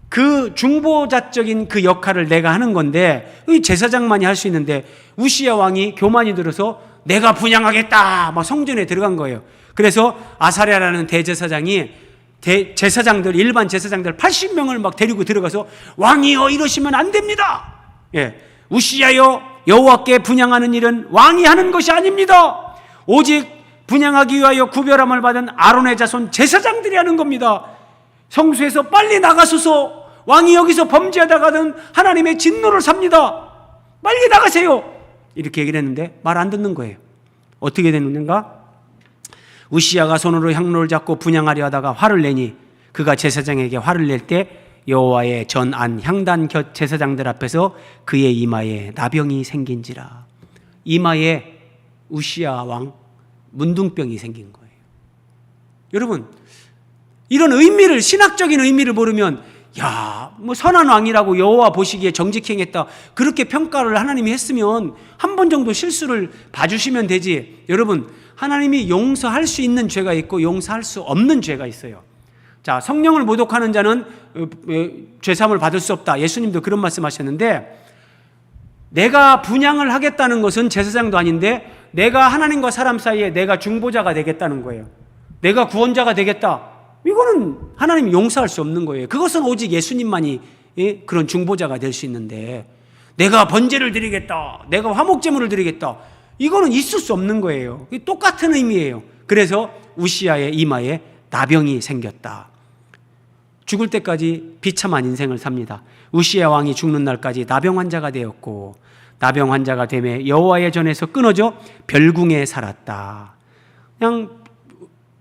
그 중보자적인 그 역할을 내가 하는 건데, 제사장만이 할 수 있는데 우시야 왕이 교만이 들어서 내가 분향하겠다 막 성전에 들어간 거예요. 그래서 아사랴라는 대제사장이 제사장들, 일반 제사장들 80명을 막 데리고 들어가서 왕이여 이러시면 안 됩니다. 우시야여, 여호와께 분향하는 일은 왕이 하는 것이 아닙니다. 오직 분향하기 위하여 구별함을 받은 아론의 자손 제사장들이 하는 겁니다. 성수에서 빨리 나가소서. 왕이 여기서 범죄하다가는 하나님의 진노를 삽니다. 빨리 나가세요. 이렇게 얘기를 했는데 말 안 듣는 거예요. 어떻게 됐는가? 우시야가 손으로 향로를 잡고 분향하려 하다가 화를 내니, 그가 제사장에게 화를 낼 때 여호와의 전안 향단 곁 제사장들 앞에서 그의 이마에 나병이 생긴지라. 이마에 우시야 왕 문둥병이 생긴 거예요. 여러분, 이런 의미를, 신학적인 의미를 모르면 뭐 선한 왕이라고 여호와 보시기에 정직히 행했다 그렇게 평가를 하나님이 했으면 한 번 정도 실수를 봐주시면 되지. 여러분, 하나님이 용서할 수 있는 죄가 있고 용서할 수 없는 죄가 있어요. 자, 성령을 모독하는 자는 죄사함을 받을 수 없다. 예수님도 그런 말씀하셨는데, 내가 분향을 하겠다는 것은 제사장도 아닌데 내가 하나님과 사람 사이에 내가 중보자가 되겠다는 거예요. 내가 구원자가 되겠다. 이거는 하나님이 용서할 수 없는 거예요. 그것은 오직 예수님만이 그런 중보자가 될 수 있는데, 내가 번제를 드리겠다, 내가 화목제물을 드리겠다, 이거는 있을 수 없는 거예요. 똑같은 의미예요. 그래서 우시야의 이마에 나병이 생겼다. 죽을 때까지 비참한 인생을 삽니다. 우시야 왕이 죽는 날까지 나병 환자가 되었고, 나병 환자가 되매 여호와의 전에서 끊어져 별궁에 살았다.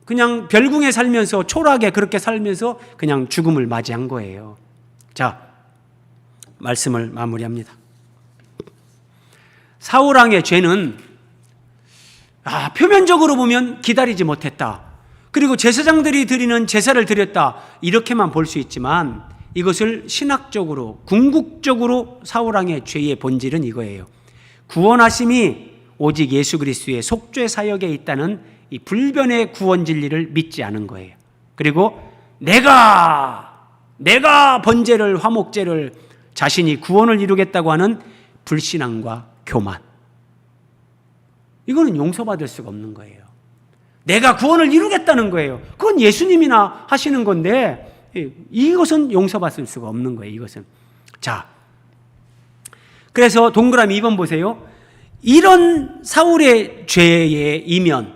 그냥 별궁에 살면서, 초라하게 그렇게 살면서 그냥 죽음을 맞이한 거예요. 자, 말씀을 마무리합니다. 사울왕의 죄는 표면적으로 보면 기다리지 못했다, 그리고 제사장들이 드리는 제사를 드렸다, 이렇게만 볼 수 있지만 이것을 신학적으로, 궁극적으로 사울왕의 죄의 본질은 이거예요. 구원하심이 오직 예수 그리스도의 속죄 사역에 있다는 이 불변의 구원 진리를 믿지 않은 거예요. 그리고 내가 번제를, 화목제를, 자신이 구원을 이루겠다고 하는 불신앙과 교만, 이거는 용서받을 수가 없는 거예요. 내가 구원을 이루겠다는 거예요. 그건 예수님이나 하시는 건데 이것은 용서받을 수가 없는 거예요. 이것은. 자, 그래서 동그라미 2번 보세요. 이런 사울의 죄의 이면,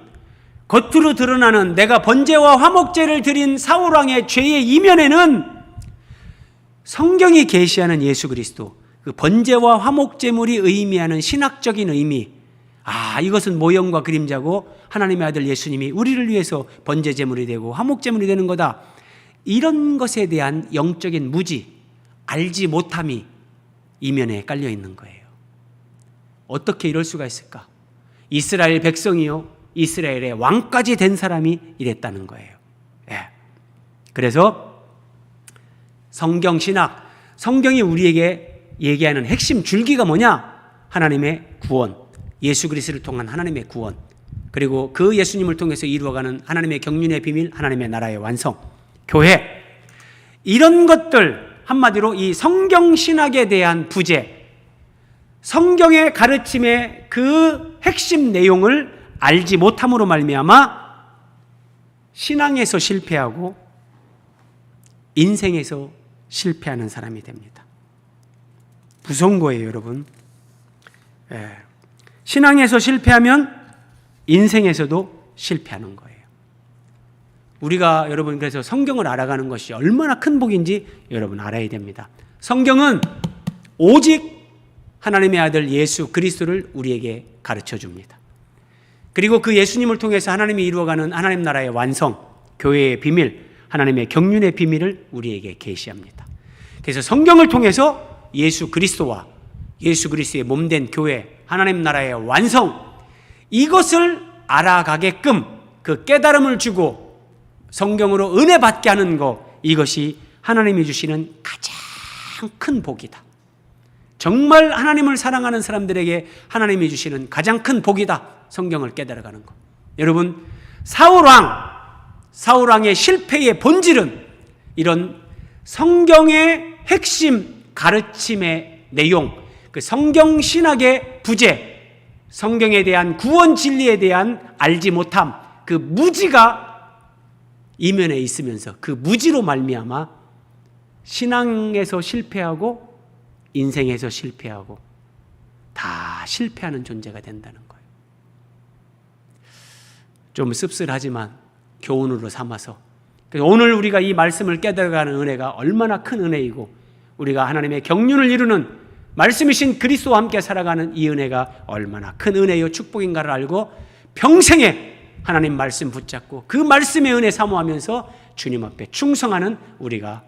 겉으로 드러나는 내가 번제와 화목제를 드린 사울왕의 죄의 이면에는 성경이 계시하는 예수 그리스도, 그 번제와 화목제물이 의미하는 신학적인 의미, 이것은 모형과 그림자고 하나님의 아들 예수님이 우리를 위해서 번제제물이 되고 화목제물이 되는 거다, 이런 것에 대한 영적인 무지, 알지 못함이 이면에 깔려 있는 거예요. 어떻게 이럴 수가 있을까? 이스라엘 백성이요, 이스라엘의 왕까지 된 사람이 이랬다는 거예요. 그래서 성경 신학, 성경이 우리에게 얘기하는 핵심 줄기가 뭐냐? 하나님의 구원, 예수 그리스도를 통한 하나님의 구원, 그리고 그 예수님을 통해서 이루어가는 하나님의 경륜의 비밀, 하나님의 나라의 완성, 교회, 이런 것들, 한마디로 이 성경 신학에 대한 부재, 성경의 가르침의 그 핵심 내용을 알지 못함으로 말미암아 신앙에서 실패하고 인생에서 실패하는 사람이 됩니다. 무서운 거예요, 여러분. 신앙에서 실패하면 인생에서도 실패하는 거예요. 우리가 여러분 그래서 성경을 알아가는 것이 얼마나 큰 복인지 여러분 알아야 됩니다. 성경은 오직 하나님의 아들 예수 그리스도를 우리에게 가르쳐 줍니다. 그리고 그 예수님을 통해서 하나님이 이루어가는 하나님 나라의 완성, 교회의 비밀, 하나님의 경륜의 비밀을 우리에게 계시합니다. 그래서 성경을 통해서 예수 그리스도와 예수 그리스도의 몸된 교회, 하나님 나라의 완성, 이것을 알아가게끔 그 깨달음을 주고 성경으로 은혜 받게 하는 것, 이것이 하나님이 주시는 가장 큰 복이다. 정말 하나님을 사랑하는 사람들에게 하나님이 주시는 가장 큰 복이다. 성경을 깨달아가는 것. 여러분, 사울왕의 실패의 본질은 이런 성경의 핵심 가르침의 내용, 그 성경 신학의 부재, 성경에 대한 구원 진리에 대한 알지 못함, 그 무지가 이면에 있으면서 그 무지로 말미암아 신앙에서 실패하고 인생에서 실패하고 다 실패하는 존재가 된다는 거예요. 좀 씁쓸하지만 교훈으로 삼아서 오늘 우리가 이 말씀을 깨달아가는 은혜가 얼마나 큰 은혜이고 우리가 하나님의 경륜을 이루는 말씀이신 그리스도와 함께 살아가는 이 은혜가 얼마나 큰 은혜요 축복인가를 알고 평생에 하나님 말씀 붙잡고 그 말씀의 은혜 사모하면서 주님 앞에 충성하는 우리가